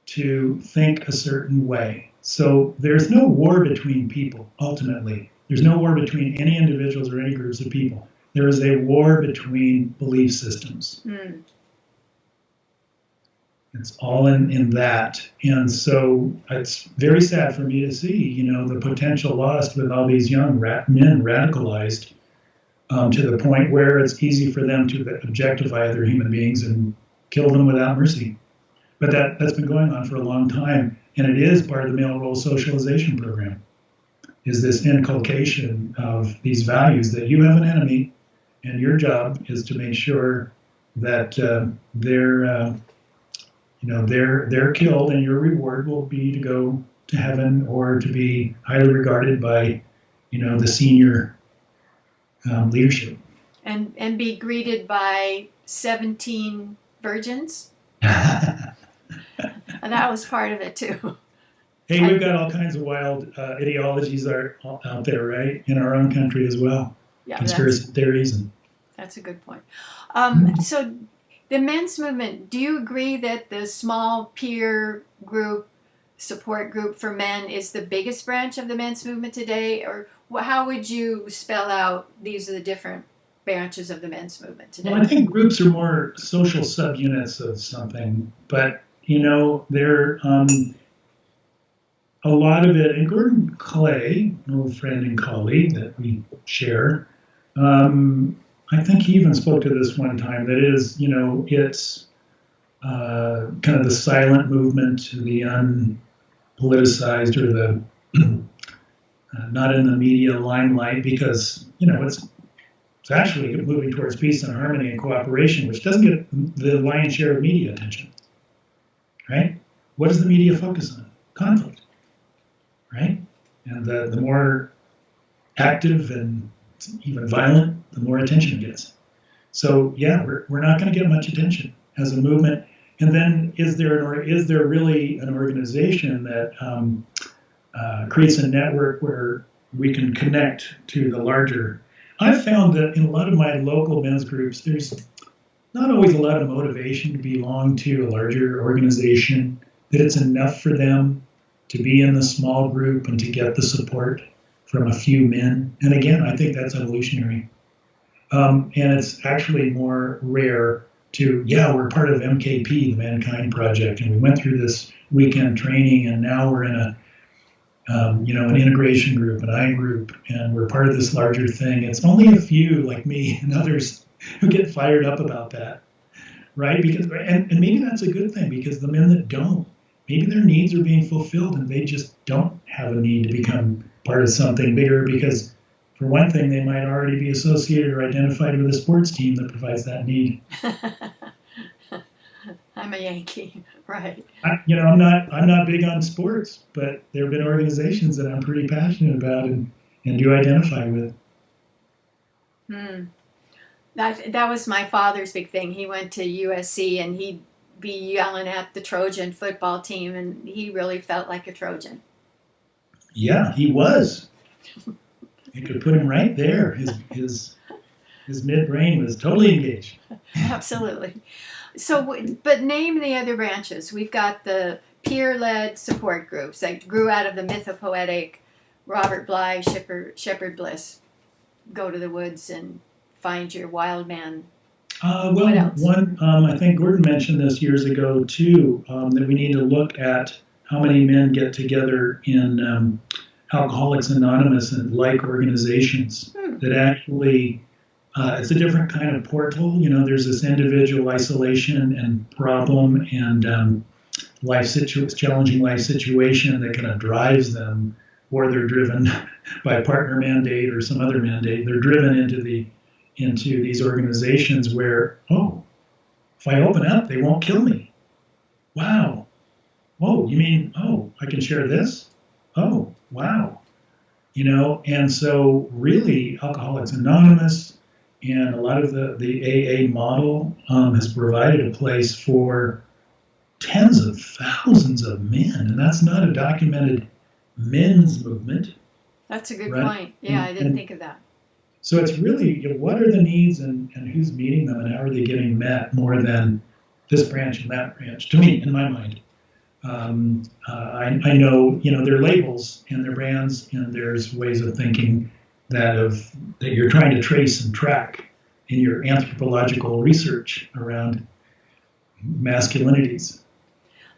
to think a certain way. So there's no war between people, ultimately. There's no war between any individuals or any groups of people. There is a war between belief systems. Mm. It's all in that. And so it's very sad for me to see, the potential lost with all these young men radicalized to the point where it's easy for them to objectify other human beings and kill them without mercy. But that's been going on for a long time, and it is part of the male role socialization program, is this inculcation of these values that you have an enemy, and your job is to make sure that they're killed, and your reward will be to go to heaven or to be highly regarded by, the senior leadership. And be greeted by 17 virgins. And that was part of it too. Hey, we've got all kinds of wild ideologies out there, right? In our own country as well. Yeah, conspiracy theories. That's a good point. So the men's movement, do you agree that the small peer group, support group for men is the biggest branch of the men's movement today? Or how would you spell out these are the different branches of the men's movement today? Well, I think groups are more social subunits of something, but they're a lot of it. And Gordon Clay, an old friend and colleague that we share, I think he even spoke to this one time. That is, it's kind of the silent movement, the unpoliticized, or the not in the media limelight, because it's actually moving towards peace and harmony and cooperation, which doesn't get the lion's share of media attention. Right? What does the media focus on? Conflict. Right? And the more active and even violent, the more attention it gets. So yeah, we're not going to get much attention as a movement. And then is there really an organization that creates a network where we can connect to the larger? I've found that in a lot of my local men's groups, there's not always a lot of motivation to belong to a larger organization, that it's enough for them to be in the small group and to get the support from a few men. And again, I think that's evolutionary. And it's actually more rare we're part of MKP, the Mankind Project, and we went through this weekend training, and now we're in an integration group, an I group, and we're part of this larger thing. It's only a few like me and others who get fired up about that, right? And maybe that's a good thing, because the men that don't, maybe their needs are being fulfilled and they just don't have a need to become part of something bigger, because for one thing, they might already be associated or identified with a sports team that provides that need. I'm a Yankee, right? I'm not big on sports, but there have been organizations that I'm pretty passionate about and do identify with. That was my father's big thing. He went to USC, and he'd be yelling at the Trojan football team, and he really felt like a Trojan. Yeah, he was. You could put him right there. His midbrain was totally engaged. Absolutely. So, but name the other branches. We've got the peer-led support groups that grew out of the mythopoetic Robert Bly, Shepherd Bliss. Go to the woods and find your wild man. What Well, else? one, I think Gordon mentioned this years ago too, that we need to look at how many men get together in Alcoholics Anonymous and like organizations that actually, it's a different kind of portal. There's this individual isolation and problem and challenging life situation that kind of drives them, or they're driven by partner mandate or some other mandate. They're driven into these organizations where, oh, if I open up, they won't kill me. Wow. Oh, you mean, oh, I can share this? Oh, wow. And so really Alcoholics Anonymous and a lot of the AA model has provided a place for tens of thousands of men, and that's not a documented men's movement. That's a good Right? point. Yeah, I didn't think of that. So it's really, what are the needs and who's meeting them and how are they getting met more than this branch and that branch, to me, in my mind. I know, there are labels and there are brands and there's ways of thinking that you're trying to trace and track in your anthropological research around masculinities.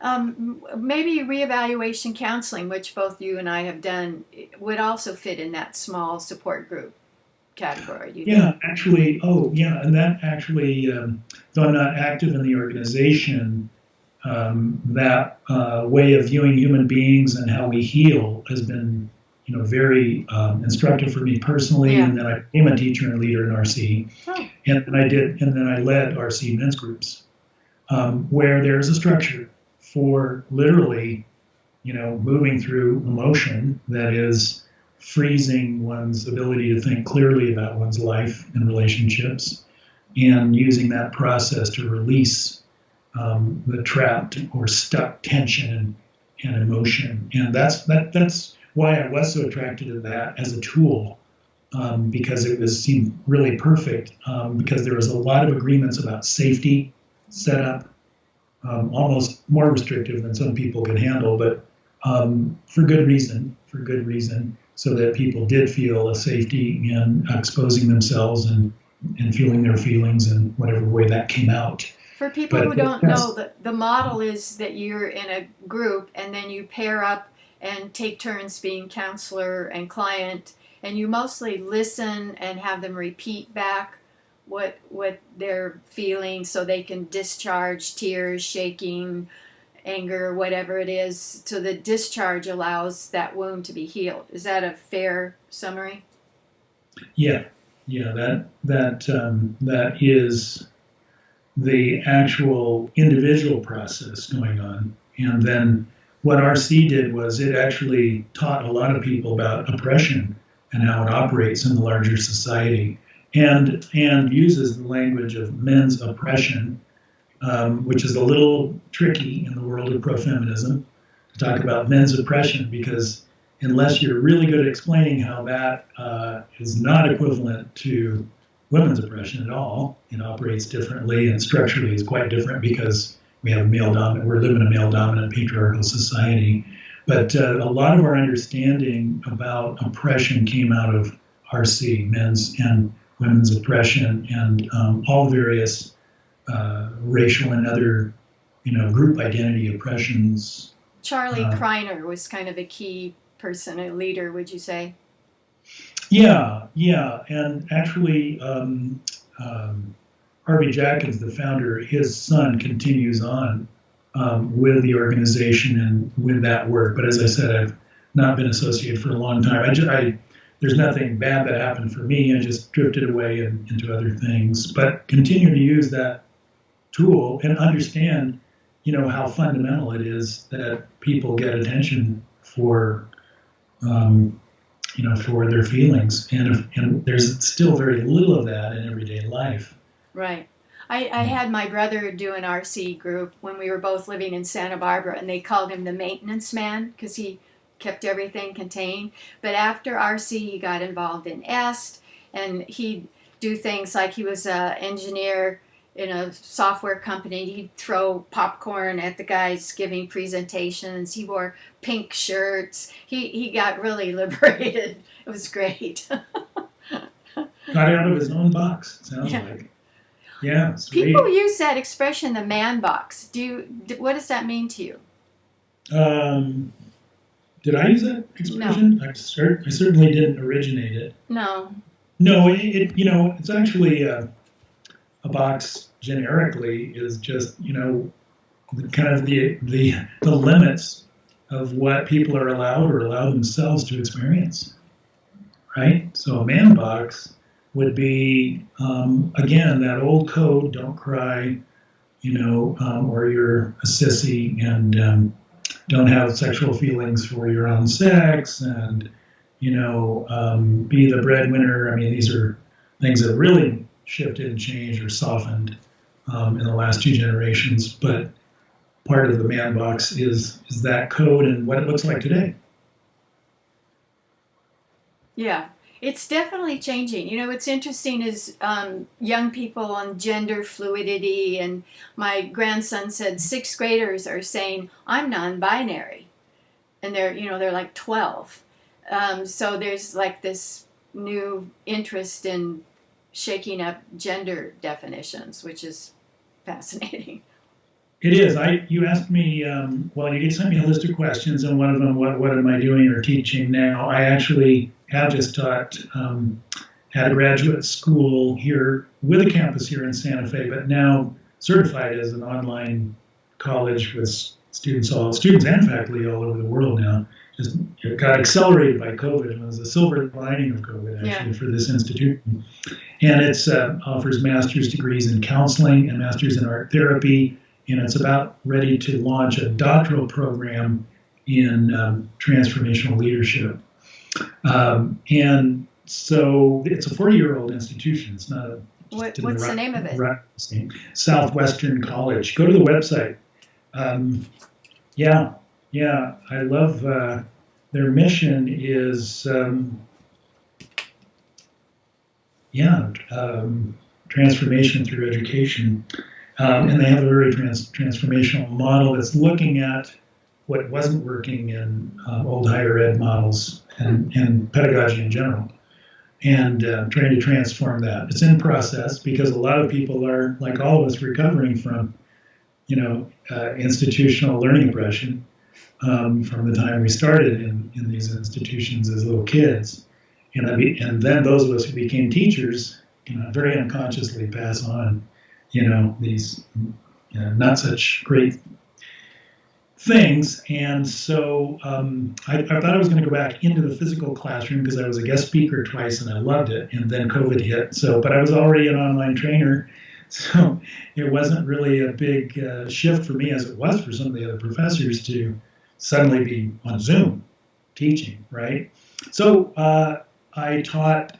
Maybe reevaluation counseling, which both you and I have done, would also fit in that small support group category. Do you Yeah, think? actually, oh, yeah, and that actually, though I'm not active in the organization, that way of viewing human beings and how we heal has been, very instructive for me personally. Yeah. And then I became a teacher and leader in RC, Oh, and then I led RC men's groups, where there's a structure for literally, moving through emotion that is freezing one's ability to think clearly about one's life and relationships, and using that process to release the trapped or stuck tension and emotion. And that's why I was so attracted to that as a tool, because seemed really perfect, because there was a lot of agreements about safety, setup, almost more restrictive than some people can handle, but for good reason, so that people did feel a safety in exposing themselves and feeling their feelings in whatever way that came out. for people But who don't know, yes, the model is that you're in a group and then you pair up and take turns being counselor and client, and you mostly listen and have them repeat back what they're feeling so they can discharge tears, shaking, anger, whatever it is. So the discharge allows that wound to be healed. Is that a fair summary? yeah, yeah, that is the actual individual process going on. And then what RC did was it actually taught a lot of people about oppression and how it operates in the larger society, and uses the language of men's oppression, which is a little tricky in the world of pro-feminism to talk about men's oppression, because unless you're really good at explaining how that is not equivalent to women's oppression at all, it operates differently and structurally is quite different because we have we're living in a male dominant patriarchal society. But a lot of our understanding about oppression came out of RC, men's and women's oppression, and all various racial and other, group identity oppressions. Charlie Kreiner was kind of a key person, a leader, would you say? Yeah, yeah, and actually, Harvey Jackins, the founder, his son continues on with the organization and with that work. But as I said, I've not been associated for a long time. There's nothing bad that happened for me. I just drifted away into other things, but continue to use that tool and understand, how fundamental it is that people get attention for, for their feelings, and there's still very little of that in everyday life. Right. I had my brother do an RC group when we were both living in Santa Barbara, and they called him the maintenance man because he kept everything contained. But after RC, he got involved in EST, and he'd do things like he was an engineer in a software company. He'd throw popcorn at the guys giving presentations. He wore pink shirts. He got really liberated. It was great. Got out of his own box, it sounds like. Yeah, sweet. People use that expression, the man box. What does that mean to you? Did I use that expression? No. I certainly didn't originate it. No. No, it's actually a box generically is just, kind of the limits of what people are allowed or allow themselves to experience, right? So a man box would be, again, that old code, don't cry, or you're a sissy and don't have sexual feelings for your own sex and, be the breadwinner. I mean, these are things that really shifted and changed or softened in the last 2 generations. But part of the man box is that code and what it looks like today. Yeah, it's definitely changing. What's interesting is young people on gender fluidity, and my grandson said 6th graders are saying, I'm non-binary. And they're like 12. So there's like this new interest in shaking up gender definitions, which is fascinating. It is. You asked me, you sent me a list of questions, and one of them, what am I doing or teaching now? I actually have just taught at a graduate school here with a campus here in Santa Fe, but now certified as an online college with students and faculty all over the world now. It got accelerated by COVID. It was a silver lining of COVID, actually, for this institution. And it offers master's degrees in counseling and master's in art therapy, and it's about ready to launch a doctoral program in transformational leadership. And so it's a 40-year-old institution. It's not what's the name of it? Southwestern College. Go to the website. I love their mission is transformation through education, and they have a very transformational model that's looking at what wasn't working in old higher ed models and pedagogy in general, and trying to transform that. It's in process because a lot of people are, like all of us, recovering from institutional learning oppression from the time we started in these institutions as little kids. And then those of us who became teachers, very unconsciously pass on, these not such great things. And so I thought I was going to go back into the physical classroom because I was a guest speaker twice and I loved it. And then COVID hit. But I was already an online trainer. So it wasn't really a big shift for me as it was for some of the other professors to suddenly be on Zoom teaching, right? So I taught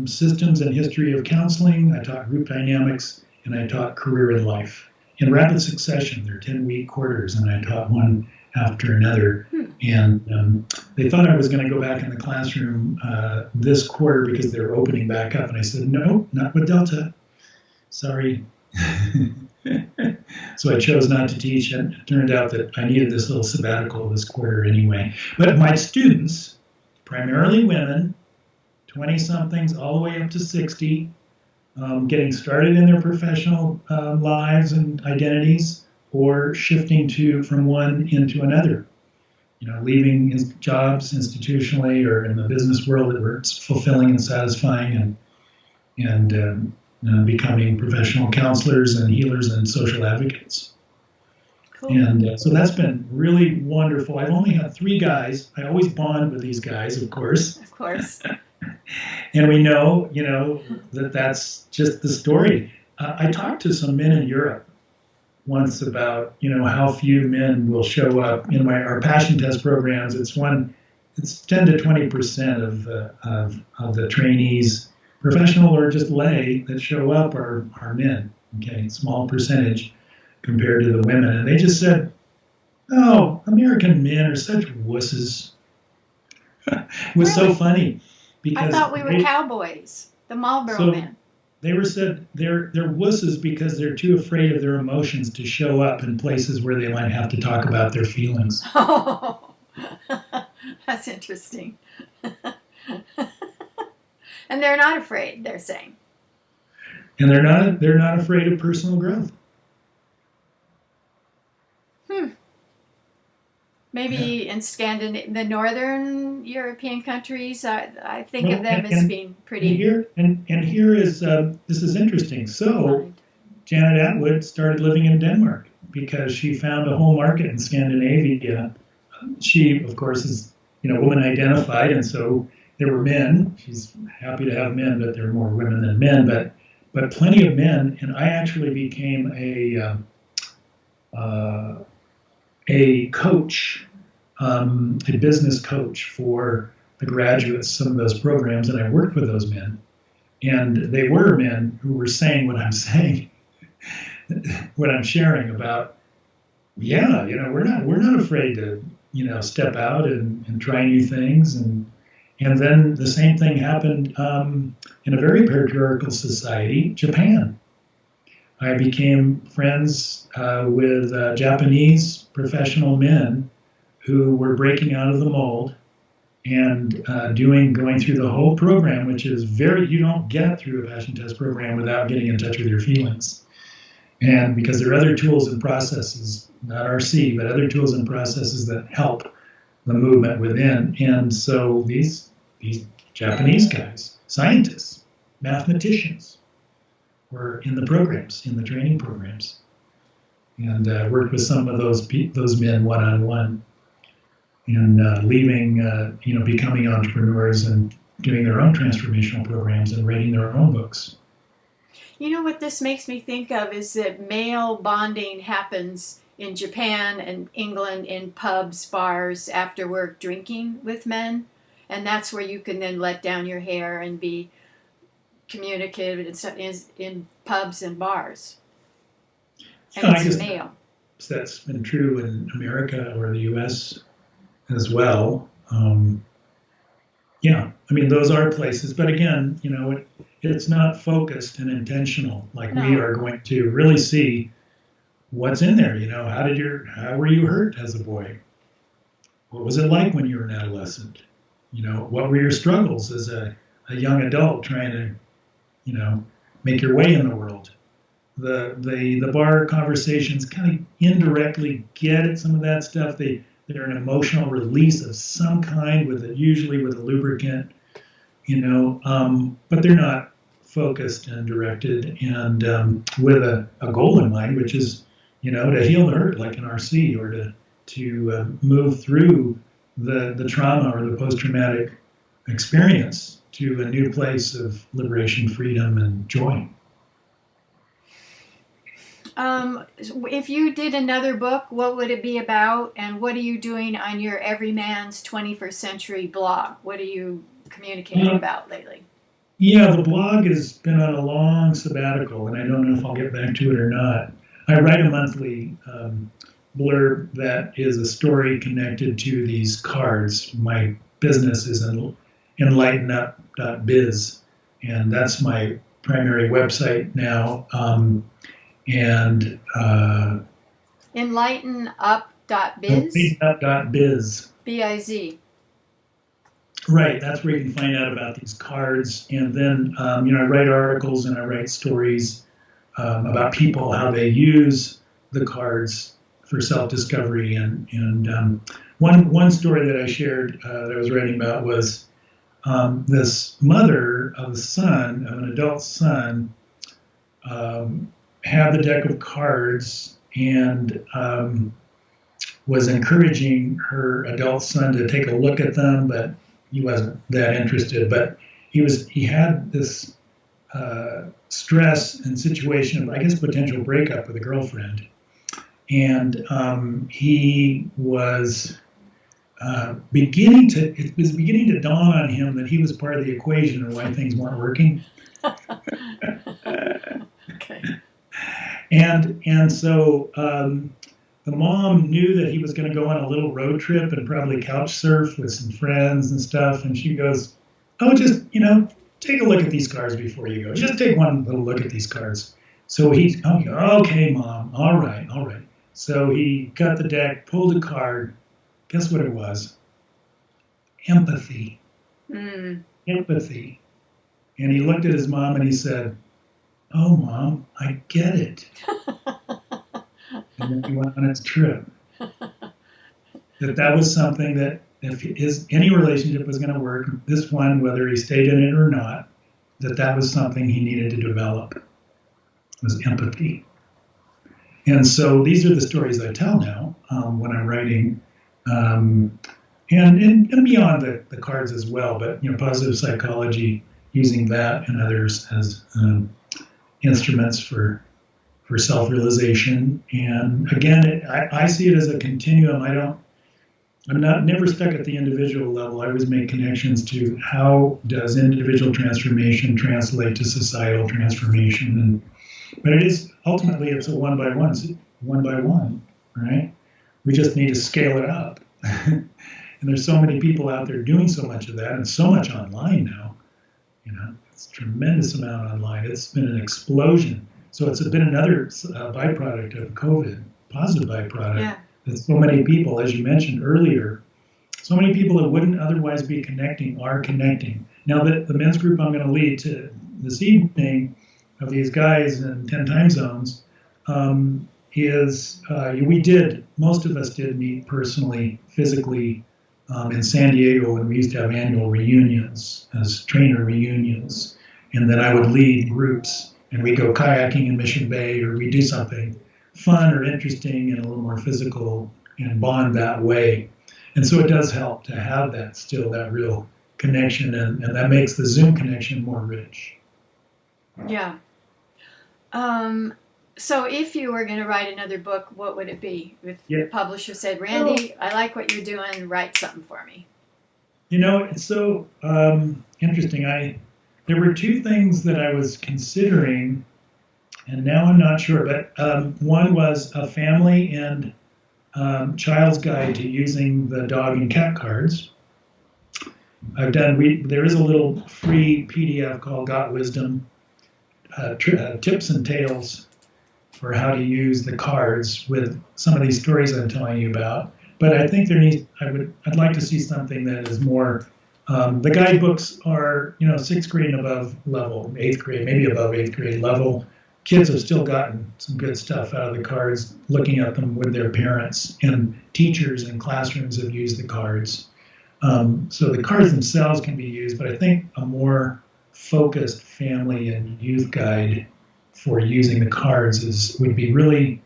systems and history of counseling, I taught group dynamics, and I taught career and life. In rapid succession, they're 10-week quarters, and I taught one after another. And they thought I was going to go back in the classroom this quarter because they were opening back up. And I said, no, not with Delta. Sorry. So I chose not to teach, and it turned out that I needed this little sabbatical this quarter anyway. But my students, primarily women, 20-somethings all the way up to 60, getting started in their professional lives and identities, or shifting from one into another. Leaving jobs institutionally or in the business world that were fulfilling and satisfying, and becoming professional counselors and healers and social advocates. Cool. And so that's been really wonderful. I've only had 3 guys. I always bond with these guys, of course. Of course. And we know, that's just the story. I talked to some men in Europe once about, how few men will show up in our passion test programs. It's 10 to 20% of the trainees, professional or just lay, that show up are men. Okay, small percentage compared to the women. And they just said, oh, American men are such wusses. It was so Really? funny I because thought we were cowboys, the Marlboro so men. they were said they're wusses because they're too afraid of their emotions to show up in places where they might have to talk about their feelings. Oh, that's interesting. And they're not afraid, they're saying. And they're not afraid of personal growth. Hmm. Yeah. Maybe in the northern European countries, I think of Well, them as being and pretty here is this is interesting. So refined. Janet Atwood started living in Denmark because she found a whole market in Scandinavia. She, of course, is woman identified, and so there were men. She's happy to have men, but there are more women than men. But plenty of men, and I actually became a coach, a business coach for the graduates, some of those programs, and I worked with those men, and they were men who were saying what I'm saying, what I'm sharing about. Yeah, we're not afraid to step out and try new things, and then the same thing happened in a very patriarchal society, Japan. I became friends with Japanese professional men who were breaking out of the mold and going through the whole program, which is you don't get through a passion test program without getting in touch with your feelings. And because there are other tools and processes, not RC, but other tools and processes that help the movement within. And so these Japanese guys, scientists, mathematicians, were in the programs, in the training programs, and worked with some of those men one on one, and leaving, becoming entrepreneurs and doing their own transformational programs and writing their own books. You know what this makes me think of is that male bonding happens in Japan and England in pubs, bars, after work, drinking with men. And that's where you can then let down your hair and be communicative and stuff is in pubs and bars. And Yeah, I it's guess male. that's been true in America or the U.S. as well. Yeah, I mean, those are places, but again, it's not focused and intentional. Like we No. are going to really see what's in there. How were you hurt as a boy? What was it like when you were an adolescent? What were your struggles as a young adult trying to, make your way in the world? The bar conversations kind of indirectly get at some of that stuff. They're an emotional release of some kind, usually with a lubricant, but they're not focused and directed and with a goal in mind, which is, to heal the hurt, like an RC, or to move through the trauma or the post-traumatic experience to a new place of liberation, freedom, and joy. If you did another book, what would it be about? And what are you doing on your Everyman's 21st Century blog? What are you communicating about lately? Yeah, the blog has been on a long sabbatical, and I don't know if I'll get back to it or not. I write a monthly blurb that is a story connected to these cards. My business is enlightenup.biz, and that's my primary website now. And Enlightenup.biz? enlightenup.biz. B-I-Z. Right, that's where you can find out about these cards. And then, I write articles and I write stories about people, how they use the cards for self-discovery. And one story that I shared that I was writing about was this mother of an adult son, had the deck of cards and was encouraging her adult son to take a look at them, but he wasn't that interested. But he had this stress and situation of, I guess, potential breakup with a girlfriend, and he was it was beginning to dawn on him that he was part of the equation and why things weren't working. Okay. And so the mom knew that he was going to go on a little road trip and probably couch surf with some friends and stuff. And she goes, "Oh, just, take a look at these cards before you go. Just take one little look at these cards." So okay, Mom. All right, all right. So he cut the deck, pulled a card. Guess what it was? Empathy. Empathy. And he looked at his mom and he said, "Oh, Mom, I get it." And then he went on his trip. That was something that if any relationship was going to work, this one, whether he stayed in it or not, that was something he needed to develop, was empathy. And so these are the stories I tell now when I'm writing, and beyond the cards as well, but positive psychology, using that and others as instruments for self-realization. And again, I see it as a continuum. I'm never stuck at the individual level. I always make connections to how does individual transformation translate to societal transformation. But ultimately it's a one by one, right? We just need to scale it up. And there's so many people out there doing so much of that, and so much online now. It's a tremendous amount online. It's been an explosion. So it's been another byproduct of COVID, positive byproduct. Yeah. That so many people, as you mentioned earlier, so many people that wouldn't otherwise be connecting are connecting. Now, the men's group I'm going to lead to this evening of these guys in 10 time zones most of us did meet personally, physically in San Diego when we used to have annual reunions as trainer reunions. And then I would lead groups and we'd go kayaking in Mission Bay, or we'd do something fun or interesting and a little more physical and bond that way. And so it does help to have that real connection, and that makes the Zoom connection more rich. Yeah. So if you were going to write another book, what would it be? If the publisher said, "Randy, I like what you're doing, write something for me." It's so interesting. There were two things that I was considering, and now I'm not sure, but one was a family and child's guide to using the dog and cat cards. There is a little free PDF called Got Wisdom, Tips and Tales for how to use the cards with some of these stories I'm telling you about. But I think I'd like to see something that is more, the guidebooks are, 6th grade and above level, 8th grade, maybe above 8th grade level. Kids have still gotten some good stuff out of the cards, looking at them with their parents, and teachers and classrooms have used the cards. So the cards themselves can be used, but I think a more focused family and youth guide for using the cards would be really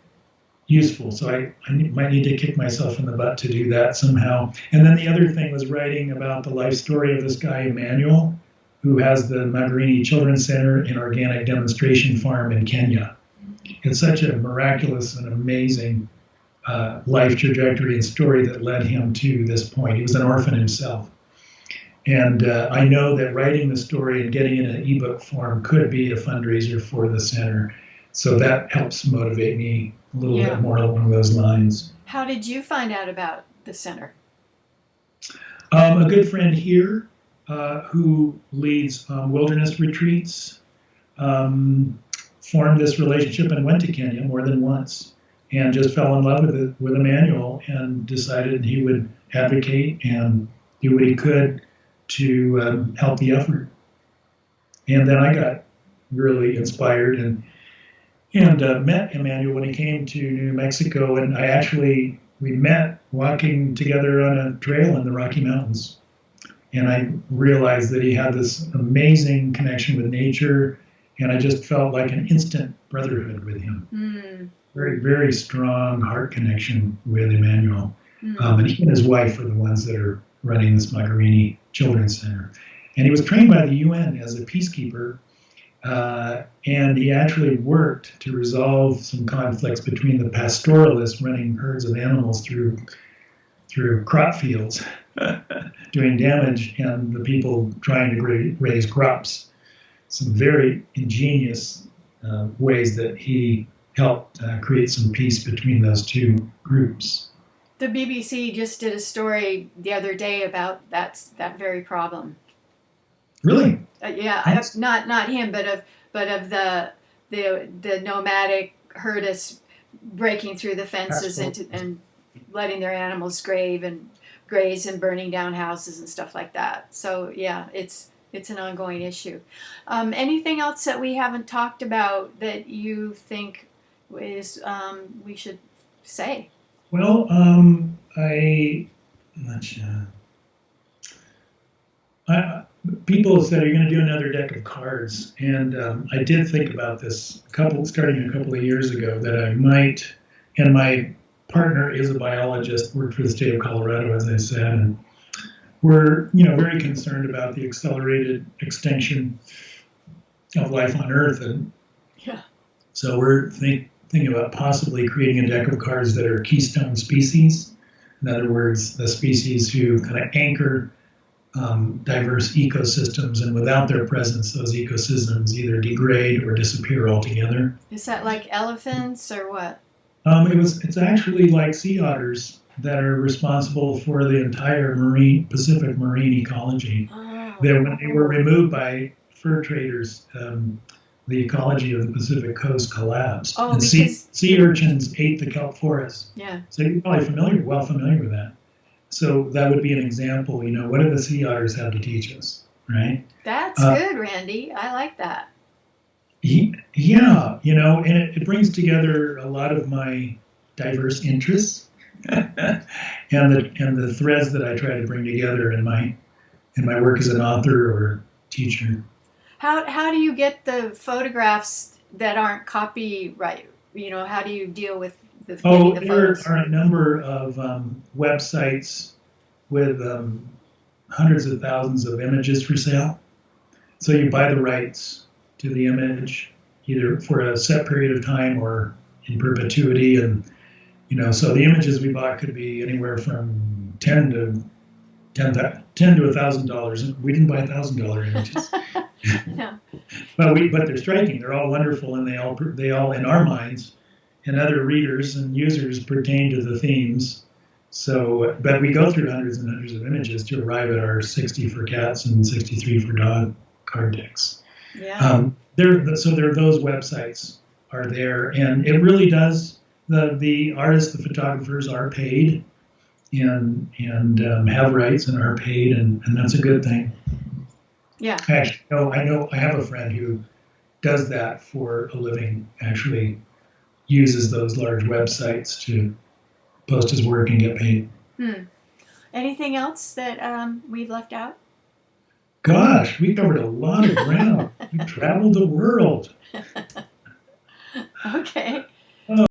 useful. So I might need to kick myself in the butt to do that somehow. And then the other thing was writing about the life story of this guy, Emmanuel, who has the Magarini Children's Center and Organic Demonstration Farm in Kenya. It's such a miraculous and amazing life trajectory and story that led him to this point. He was an orphan himself. And I know that writing the story and getting it in an ebook form could be a fundraiser for the center. So that helps motivate me a little bit more along those lines. How did you find out about the center? A good friend here who leads wilderness retreats formed this relationship and went to Kenya more than once and just fell in love with Emmanuel and decided he would advocate and do what he could to help the effort. And then I got really inspired and met Emmanuel when he came to New Mexico, and we met walking together on a trail in the Rocky Mountains. And I realized that he had this amazing connection with nature, and I just felt like an instant brotherhood with him. Very, very strong heart connection with Emmanuel. And he and his wife are the ones that are running this Magarini Children's Center. And he was trained by the UN as a peacekeeper, and he actually worked to resolve some conflicts between the pastoralists running herds of animals through crop fields, doing damage, and the people trying to raise crops. Some very ingenious ways that he helped create some peace between those two groups. The BBC just did a story the other day about that very problem. Really? Yeah, not him, but of the nomadic herdists breaking through the fences and letting their animals graze and burning down houses and stuff like that. So yeah, it's an ongoing issue. Anything else that we haven't talked about that you think is we should say? Well, people said, "Are you going to do another deck of cards?" And I did think about this starting a couple of years ago, that I might. And my partner is a biologist, worked for the state of Colorado, as I said, and we're very concerned about the accelerated extinction of life on Earth, and yeah. So we're thinking about possibly creating a deck of cards that are keystone species. In other words, the species who kind of anchor diverse ecosystems, and without their presence, those ecosystems either degrade or disappear altogether. Is that like elephants or what? It's actually like sea otters that are responsible for the entire Pacific marine ecology. Oh. When they were removed by fur traders, the ecology of the Pacific coast collapsed. Oh, and because sea urchins ate the kelp forest. Yeah. So you're probably well familiar with that. So that would be an example. What do the sea otters have to teach us, right? That's good, Randy. I like that. Yeah, and it brings together a lot of my diverse interests and the threads that I try to bring together in my work as an author or teacher. How do you get the photographs that aren't copyright? How do you deal with the photos? There are a number of websites with hundreds of thousands of images for sale. So you buy the rights to the image, either for a set period of time or in perpetuity. And, so the images we bought could be anywhere from $10 to $1,000. We didn't buy $1,000 images. No. But they're striking. They're all wonderful, and they all in our minds and other readers and users pertain to the themes. So, but we go through hundreds and hundreds of images to arrive at our 60 for cats and 63 for dog card decks. Yeah. There are those websites are there, and it really does. The artists, the photographers are paid, and have rights and are paid, and that's a good thing. Yeah. Actually, I have a friend who does that for a living. Actually, uses those large websites to post his work and get paid. Anything else that we've left out? Gosh, we covered a lot of ground. We traveled the world. Okay.